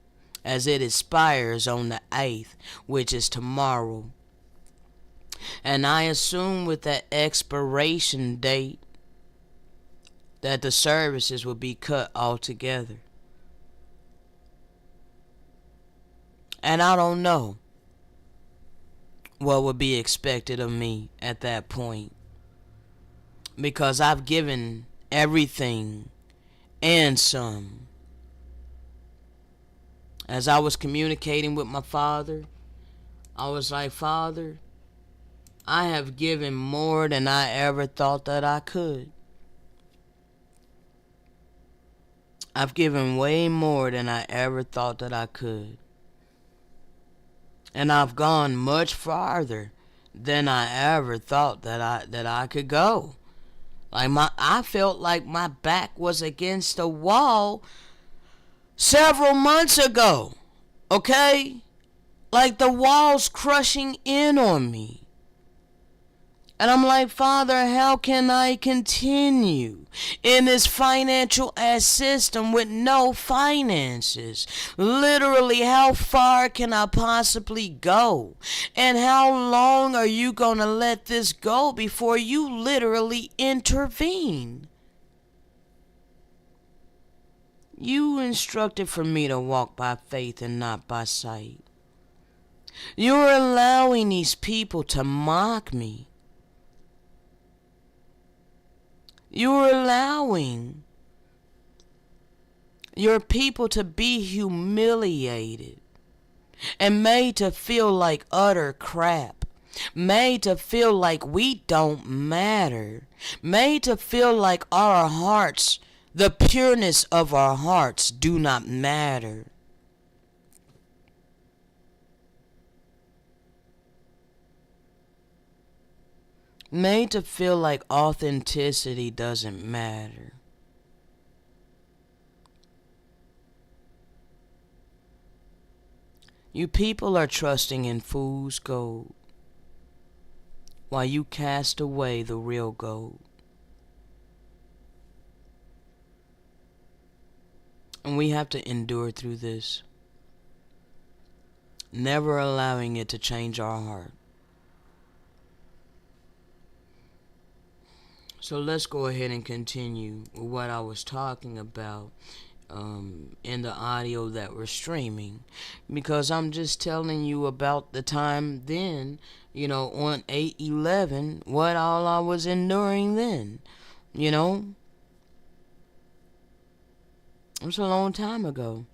as it expires on the 8th, which is tomorrow. And I assume with that expiration date that the services will be cut altogether. And I don't know what would be expected of me at that point, because I've given everything and some. As I was communicating with my Father, I was like, Father, I have given more than I ever thought that I could. I've given way more than I ever thought that I could. And I've gone much farther than I ever thought that I could go. I felt like my back was against the wall several months ago. Okay? Like the wall's crushing in on me. And I'm like, Father, how can I continue in this financial ass system with no finances? Literally, how far can I possibly go? And how long are you going to let this go before you literally intervene? You instructed for me to walk by faith and not by sight. You're allowing these people to mock me. You're allowing your people to be humiliated and made to feel like utter crap. Made to feel like we don't matter. Made to feel like our hearts, the pureness of our hearts, do not matter. Made to feel like authenticity doesn't matter. You people are trusting in fool's gold while you cast away the real gold. And we have to endure through this, never allowing it to change our heart. So let's go ahead and continue with what I was talking about in the audio that we're streaming, because I'm just telling you about the time then, on 8/11, what all I was enduring then. It was a long time ago.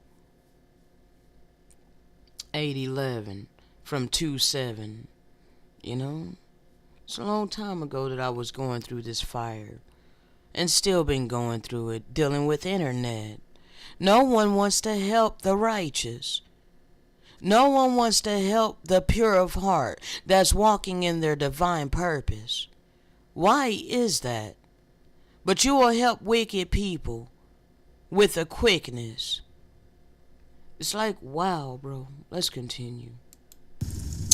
8/11 from 2/7, It's a long time ago that I was going through this fire, and still been going through it, dealing with internet. No one wants to help the righteous. No one wants to help the pure of heart that's walking in their divine purpose. Why is that? But you will help wicked people with a quickness. It's like, wow, bro. Let's continue.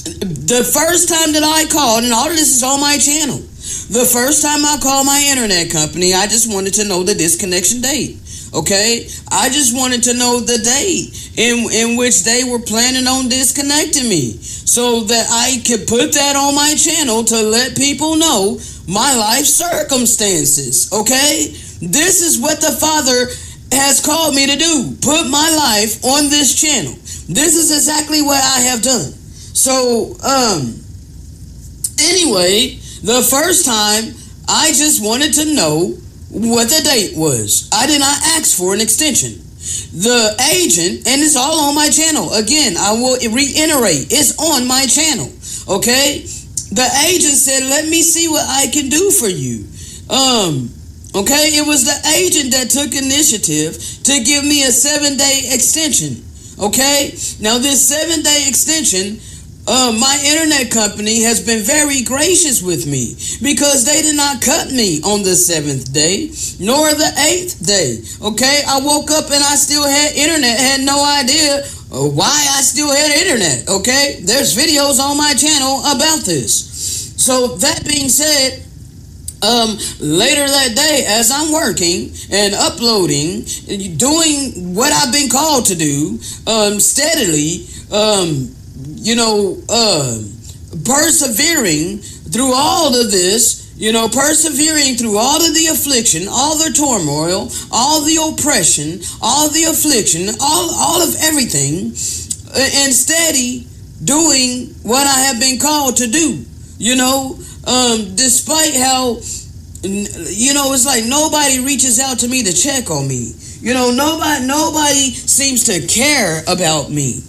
The first time that I called, and all of this is on my channel, the first time I called my internet company, I just wanted to know the disconnection date. Okay? I just wanted to know the date in which they were planning on disconnecting me, so that I could put that on my channel to let people know my life circumstances. Okay? This is what the Father has called me to do. Put my life on this channel. This is exactly what I have done. So, anyway, the first time I just wanted to know what the date was. I did not ask for an extension. The agent, and it's all on my channel. Again, I will reiterate, it's on my channel. Okay? The agent said, let me see what I can do for you. Okay, it was the agent that took initiative to give me a 7-day extension. Okay? Now this 7-day extension, my internet company has been very gracious with me, because they did not cut me on the 7th day, nor the 8th day. Okay, I woke up and I still had internet, had no idea why I still had internet. Okay, there's videos on my channel about this. So that being said, later that day, as I'm working and uploading, doing what I've been called to do, steadily, persevering through all of this, persevering through all of the affliction, all the turmoil, all the oppression, all the affliction, all of everything, and steady doing what I have been called to do, despite how, it's like nobody reaches out to me to check on me. Nobody seems to care about me.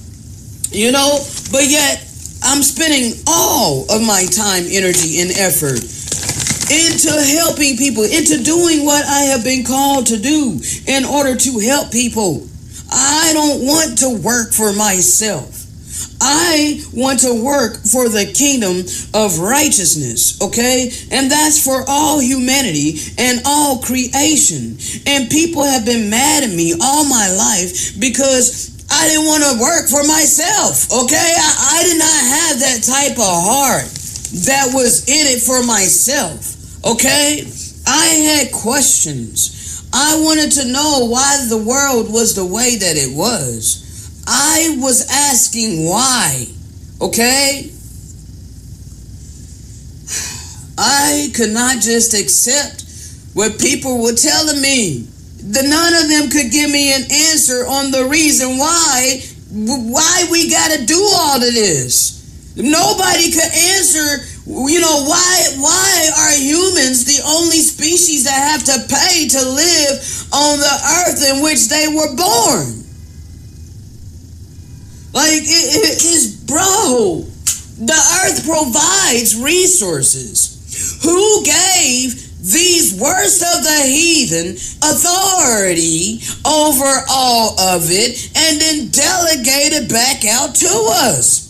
But yet I'm spending all of my time, energy, and effort into helping people, into doing what I have been called to do in order to help people. I don't want to work for myself. I want to work for the kingdom of righteousness, okay? And that's for all humanity and all creation. And people have been mad at me all my life because I didn't want to work for myself, okay? I did not have that type of heart that was in it for myself, okay? I had questions. I wanted to know why the world was the way that it was. I was asking why, okay? I could not just accept what people were telling me. None of them could give me an answer on the reason why Why we gotta do all of this? Nobody could answer, why are humans the only species that have to pay to live on the earth in which they were born? Like, it is, bro, the earth provides resources. Who gave these worst of the heathen authority over all of it and then delegated back out to us?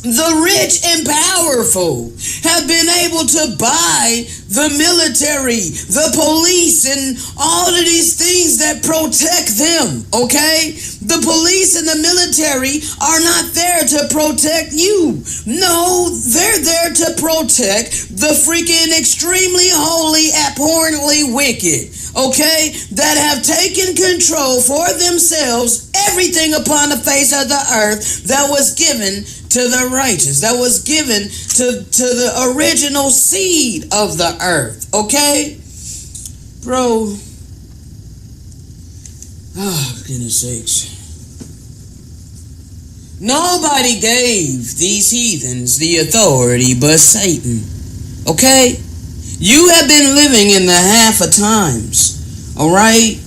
The rich and powerful have been able to buy the military, the police, and all of these things that protect them, okay? The police and the military are not there to protect you. No, they're there to protect the freaking extremely holy, abhorrently wicked, okay? That have taken control for themselves everything upon the face of the earth that was given to the righteous, that was given to the original seed of the earth, okay? Bro, oh, goodness sakes. Nobody gave these heathens the authority but Satan, okay? You have been living in the half of times, all right?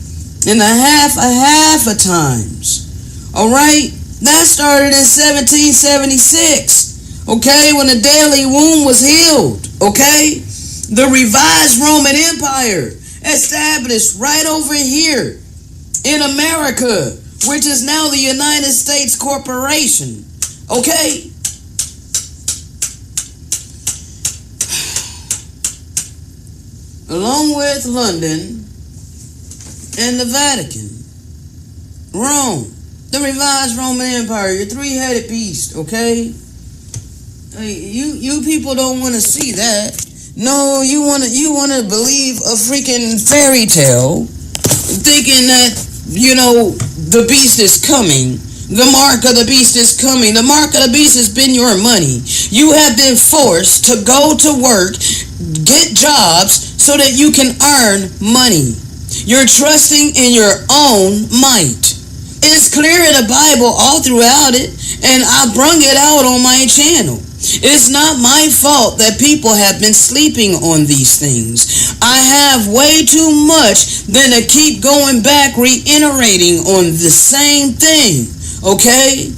In the half of times, all right? That started in 1776, okay, when the daily womb was healed, okay? The revised Roman Empire established right over here in America, which is now the United States Corporation, okay? Along with London and the Vatican, Rome. The revised Roman Empire, your three-headed beast, okay? You people don't want to see that. No, you want to believe a freaking fairy tale, thinking that, the beast is coming. The mark of the beast is coming. The mark of the beast has been your money. You have been forced to go to work, get jobs, so that you can earn money. You're trusting in your own might. It's clear in the Bible all throughout it, and I brung it out on my channel. It's not my fault that people have been sleeping on these things. I have way too much than to keep going back reiterating on the same thing, okay?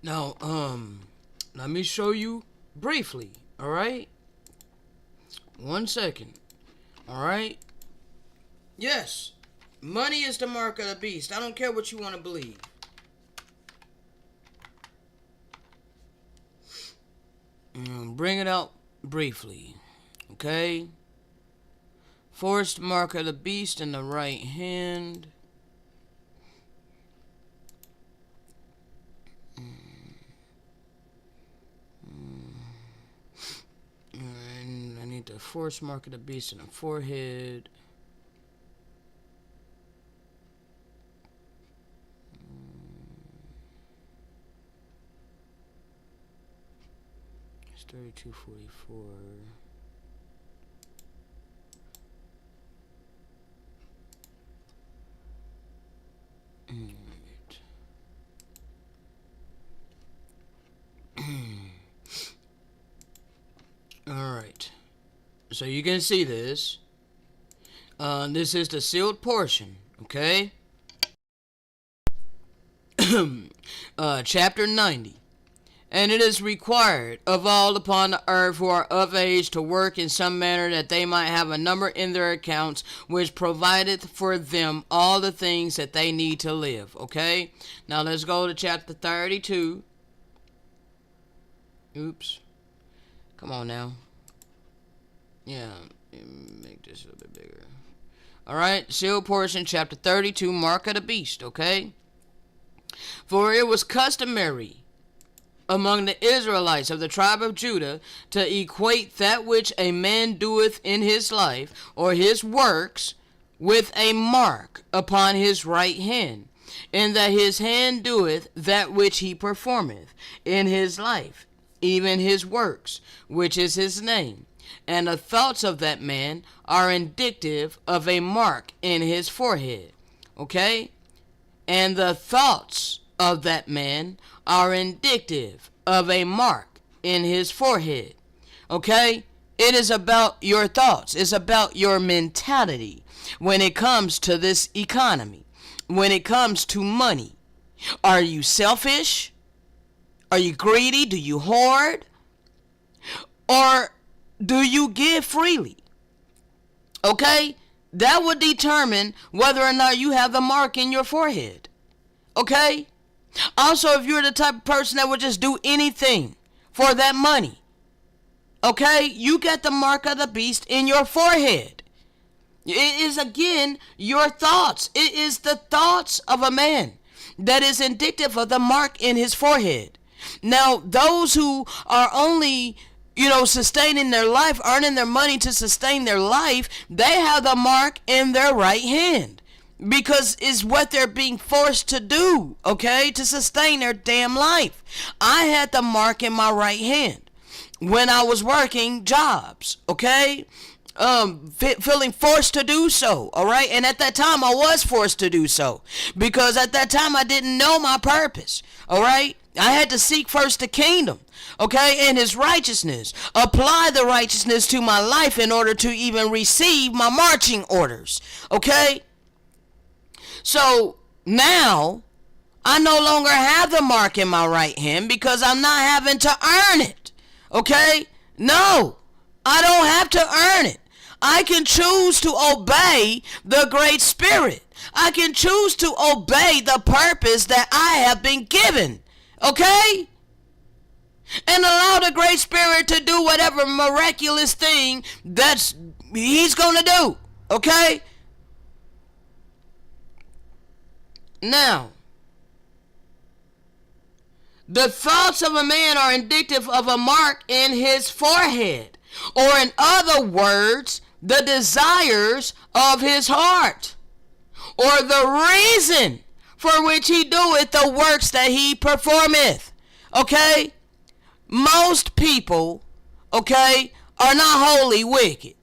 Now, let me show you briefly, all right? 1 second, all right? Yes. Money is the mark of the beast. I don't care what you want to believe. Bring it out briefly. Okay? Forced mark of the beast in the right hand. And I need the forced mark of the beast in the forehead. 3244. Alright. So you can see this. This is the sealed portion, okay? Chapter 90. And it is required of all upon the earth who are of age to work in some manner that they might have a number in their accounts which provideth for them all the things that they need to live. Okay? Now let's go to chapter 32. Oops. Come on now. Yeah, make this a little bit bigger. Alright, sealed portion, chapter 32, mark of the beast, okay? For it was customary among the Israelites of the tribe of Judah to equate that which a man doeth in his life or his works with a mark upon his right hand, in that his hand doeth that which he performeth in his life, even his works, which is his name. And the thoughts of that man are indicative of a mark in his forehead. Okay? and the thoughts of that man are indicative of a mark in his forehead. Okay? It is about your thoughts. It's about your mentality when it comes to this economy, when it comes to money. Are you selfish? Are you greedy? Do you hoard? Or do you give freely? Okay? That would determine whether or not you have the mark in your forehead. Okay? Also, if you're the type of person that would just do anything for that money, okay, you got the mark of the beast in your forehead. It is, again, your thoughts. It is the thoughts of a man that is indicative of the mark in his forehead. Now, those who are only, sustaining their life, earning their money to sustain their life, they have the mark in their right hand. Because it's what they're being forced to do, okay, to sustain their damn life. I had the mark in my right hand when I was working jobs, okay, feeling forced to do so, all right? And at that time, I was forced to do so because at that time, I didn't know my purpose, all right? I had to seek first the kingdom, okay, and his righteousness. Apply the righteousness to my life in order to even receive my marching orders, okay? So now I no longer have the mark in my right hand because I'm not having to earn it. Okay? No, I don't have to earn it. I can choose to obey the Great Spirit. I can choose to obey the purpose that I have been given. Okay? And allow the Great Spirit to do whatever miraculous thing that's he's going to do. Okay? Now, the thoughts of a man are indicative of a mark in his forehead, or in other words, the desires of his heart, or the reason for which he doeth the works that he performeth. Okay? Most people, okay, are not wholly wicked.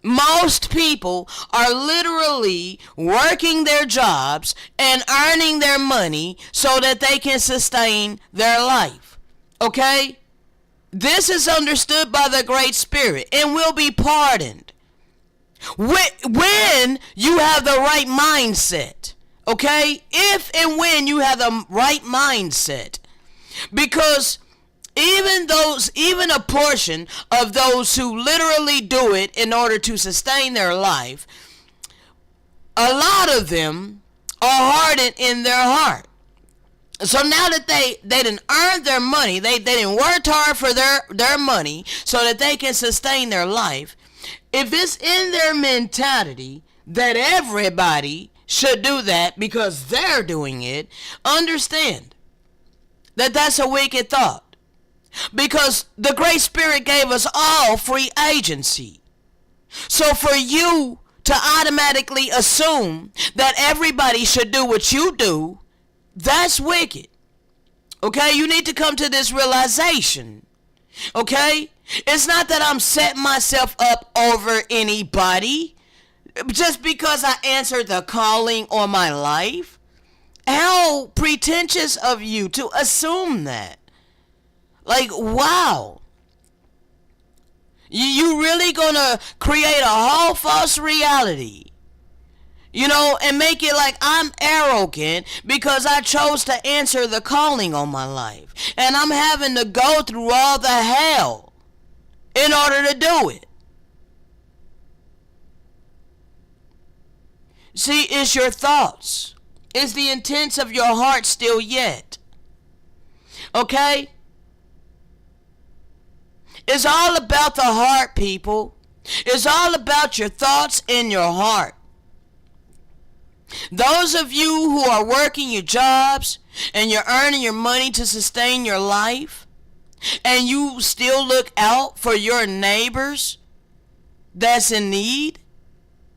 Most people are literally working their jobs and earning their money so that they can sustain their life. Okay? This is understood by the Great Spirit and will be pardoned when you have the right mindset. Okay? If and when you have the right mindset. Because even a portion of those who literally do it in order to sustain their life, a lot of them are hardened in their heart. So now that they didn't earn their money, they didn't work hard for their money so that they can sustain their life. If it's in their mentality that everybody should do that because they're doing it, understand that that's a wicked thought. Because the Great Spirit gave us all free agency. So for you to automatically assume that everybody should do what you do, that's wicked. Okay? You need to come to this realization. Okay? It's not that I'm setting myself up over anybody just because I answered the calling on my life. How pretentious of you to assume that. Like, wow. You really gonna create a whole false reality, and make it like I'm arrogant because I chose to answer the calling on my life. And I'm having to go through all the hell in order to do it. See, it's your thoughts. It's the intents of your heart still yet. Okay? It's all about the heart, people. It's all about your thoughts in your heart. Those of you who are working your jobs and you're earning your money to sustain your life, and you still look out for your neighbors that's in need,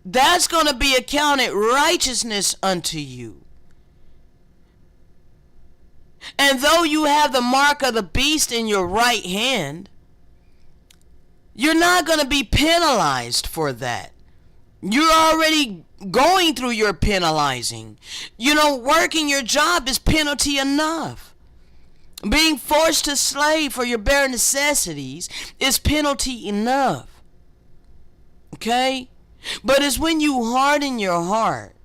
that's going to be accounted righteousness unto you. And though you have the mark of the beast in your right hand, you're not going to be penalized for that. You're already going through your penalizing. Working your job is penalty enough. Being forced to slave for your bare necessities is penalty enough. Okay? But it's when you harden your heart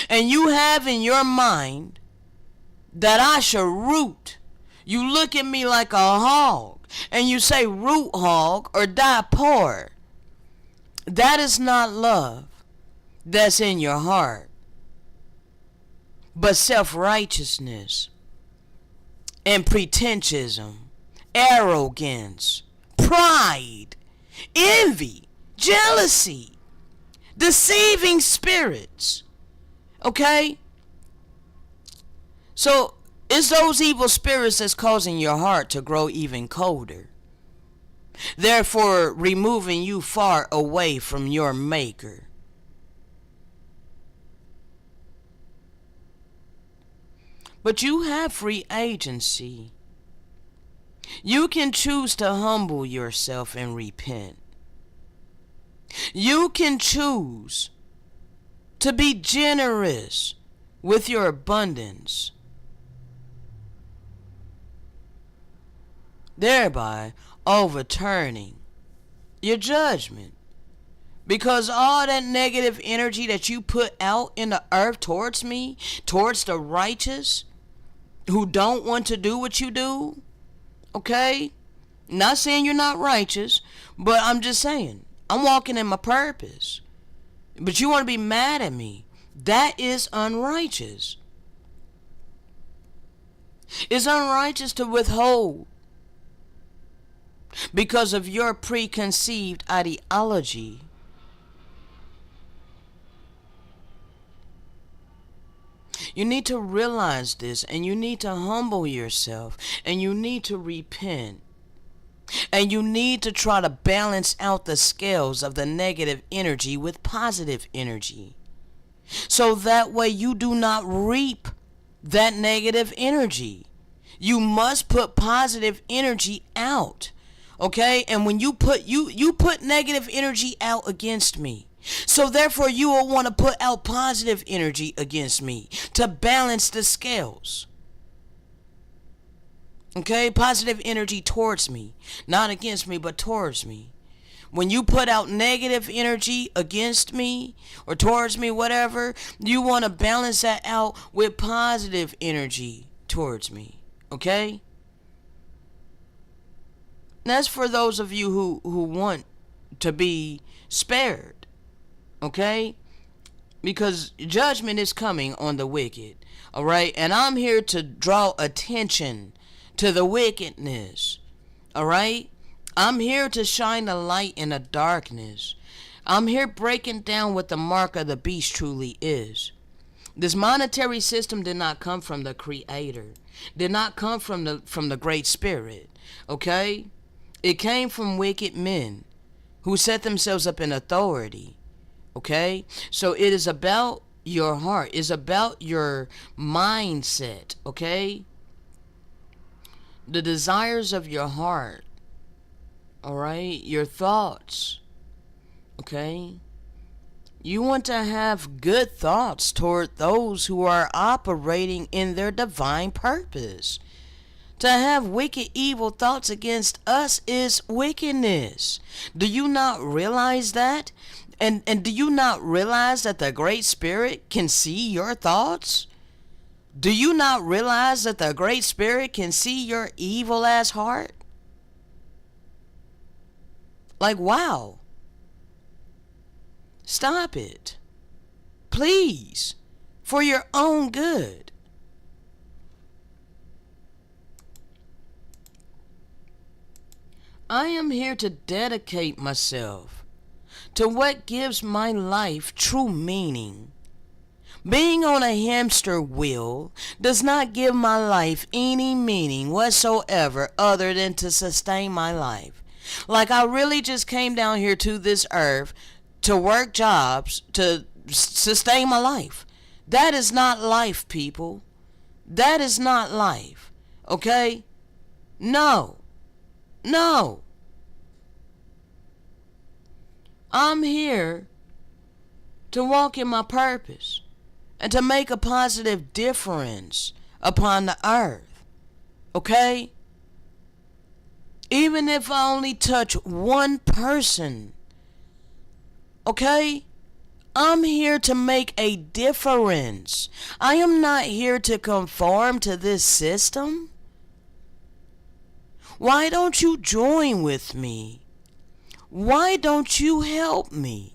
and you have in your mind that I shall root. You look at me like a hog and you say root hog or die poor. That is not love that's in your heart, but self-righteousness and pretensionism, arrogance, pride, envy, jealousy, deceiving spirits. Okay? So it's those evil spirits that's causing your heart to grow even colder, therefore removing you far away from your maker. But you have free agency. You can choose to humble yourself and repent. You can choose to be generous with your abundance, thereby overturning your judgment. Because all that negative energy that you put out in the earth towards me, towards the righteous, who don't want to do what you do, okay? Not saying you're not righteous, but I'm just saying, I'm walking in my purpose. But you want to be mad at me. That is unrighteous. It's unrighteous to withhold because of your preconceived ideology. You need to realize this, and you need to humble yourself, and you need to repent, and you need to try to balance out the scales of the negative energy with positive energy, so that way you do not reap that negative energy. You must put positive energy out, okay? And when you put negative energy out against me, so therefore you will want to put out positive energy against me to balance the scales. Okay? Positive energy towards me. Not against me, but towards me. When you put out negative energy against me or towards me, whatever, you want to balance that out with positive energy towards me. Okay? That's for those of you who want to be spared. Okay? Because judgment is coming on the wicked. Alright? And I'm here to draw attention to the wickedness. Alright? I'm here to shine a light in the darkness. I'm here breaking down what the mark of the beast truly is. This monetary system did not come from the Creator. Did not come from the Great Spirit. Okay? It came from wicked men who set themselves up in authority. Okay? So it is about your heart. It's about your mindset. Okay? The desires of your heart. Alright? Your thoughts. Okay? You want to have good thoughts toward those who are operating in their divine purpose. To have wicked, evil thoughts against us is wickedness. Do you not realize that? And do you not realize that the Great Spirit can see your thoughts? Do you not realize that the Great Spirit can see your evil ass heart? Like, wow. Stop it. Please. For your own good. I am here to dedicate myself to what gives my life true meaning. Being on a hamster wheel does not give my life any meaning whatsoever other than to sustain my life. Like, I really just came down here to this earth to work jobs to sustain my life. That is not life, people. That is not life. Okay? No. No. I'm here to walk in my purpose, and to make a positive difference upon the earth. Okay? Even if I only touch one person. Okay? I'm here to make a difference. I am not here to conform to this system. Why don't you join with me? Why don't you help me?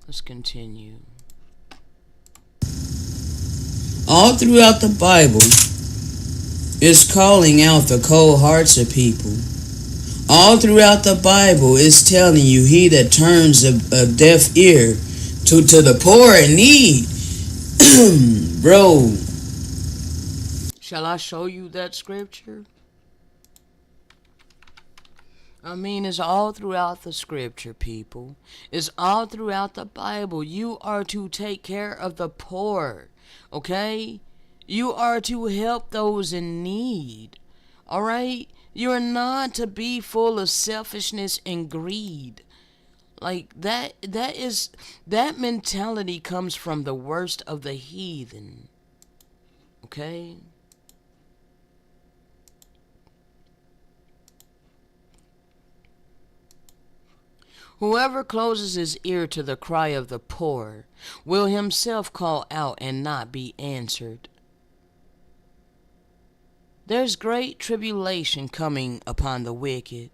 Let's continue.
All throughout the Bible is calling out the cold hearts of people. All throughout the Bible is telling you, he that turns a deaf ear to the poor and need. Bro.
Shall I show you that scripture? I mean, it's all throughout the scripture, people. It's all throughout the Bible. You are to take care of the poor, okay? You are to help those in need, all right? You're not to be full of selfishness and greed. Like, that mentality comes from the worst of the heathen, okay? Whoever closes his ear to the cry of the poor will himself call out and not be answered. There's great tribulation coming upon the wicked.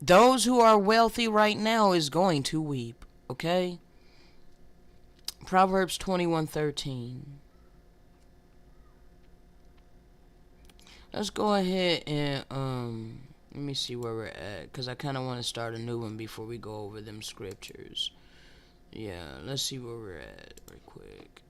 Those who are wealthy right now is going to weep, okay? Proverbs 21:13. Let's go ahead and let me see where we're at, because I kind of want to start a new one before we go over them scriptures. Yeah, let's see where we're at right quick.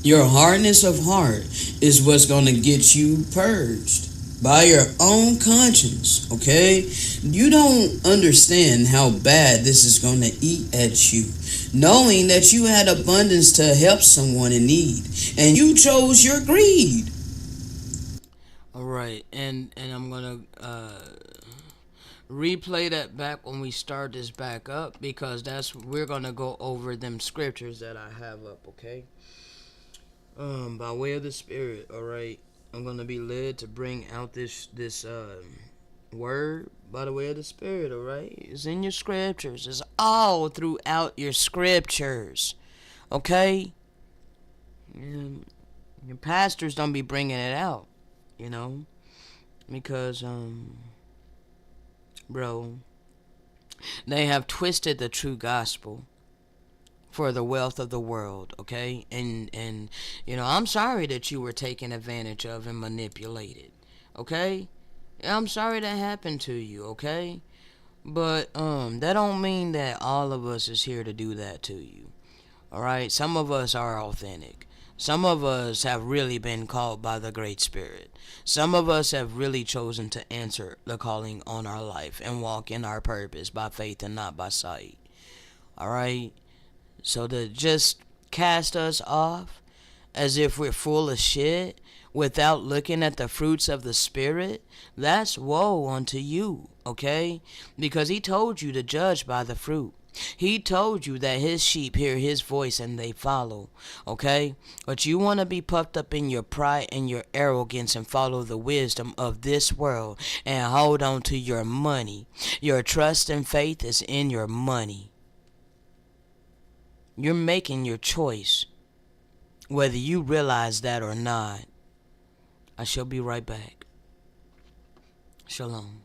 Your hardness of heart is what's going to get you purged by your own conscience, okay? You don't understand how bad this is going to eat at you, knowing that you had abundance to help someone in need, and you chose your greed.
Alright, and I'm gonna replay that back when we start this back up, because we're gonna go over them scriptures that I have up, okay? By way of the Spirit, alright? I'm gonna be led to bring out this word by the way of the Spirit, alright? It's in your scriptures. It's all throughout your scriptures, okay? Your pastors don't be bringing it out, you know, because bro, they have twisted the true gospel for the wealth of the world, okay? And you know, I'm sorry that you were taken advantage of and manipulated, okay? I'm sorry that happened to you, okay? But that don't mean that all of us is here to do that to you, all right? Some of us are authentic. Some of us have really been called by the Great Spirit. Some of us have really chosen to answer the calling on our life and walk in our purpose by faith and not by sight. Alright? So to just cast us off as if we're full of shit without looking at the fruits of the Spirit, that's woe unto you, okay? Because he told you to judge by the fruit. He told you that his sheep hear his voice and they follow, okay? But you want to be puffed up in your pride and your arrogance and follow the wisdom of this world and hold on to your money. Your trust and faith is in your money. You're making your choice, whether you realize that or not. I shall be right back. Shalom.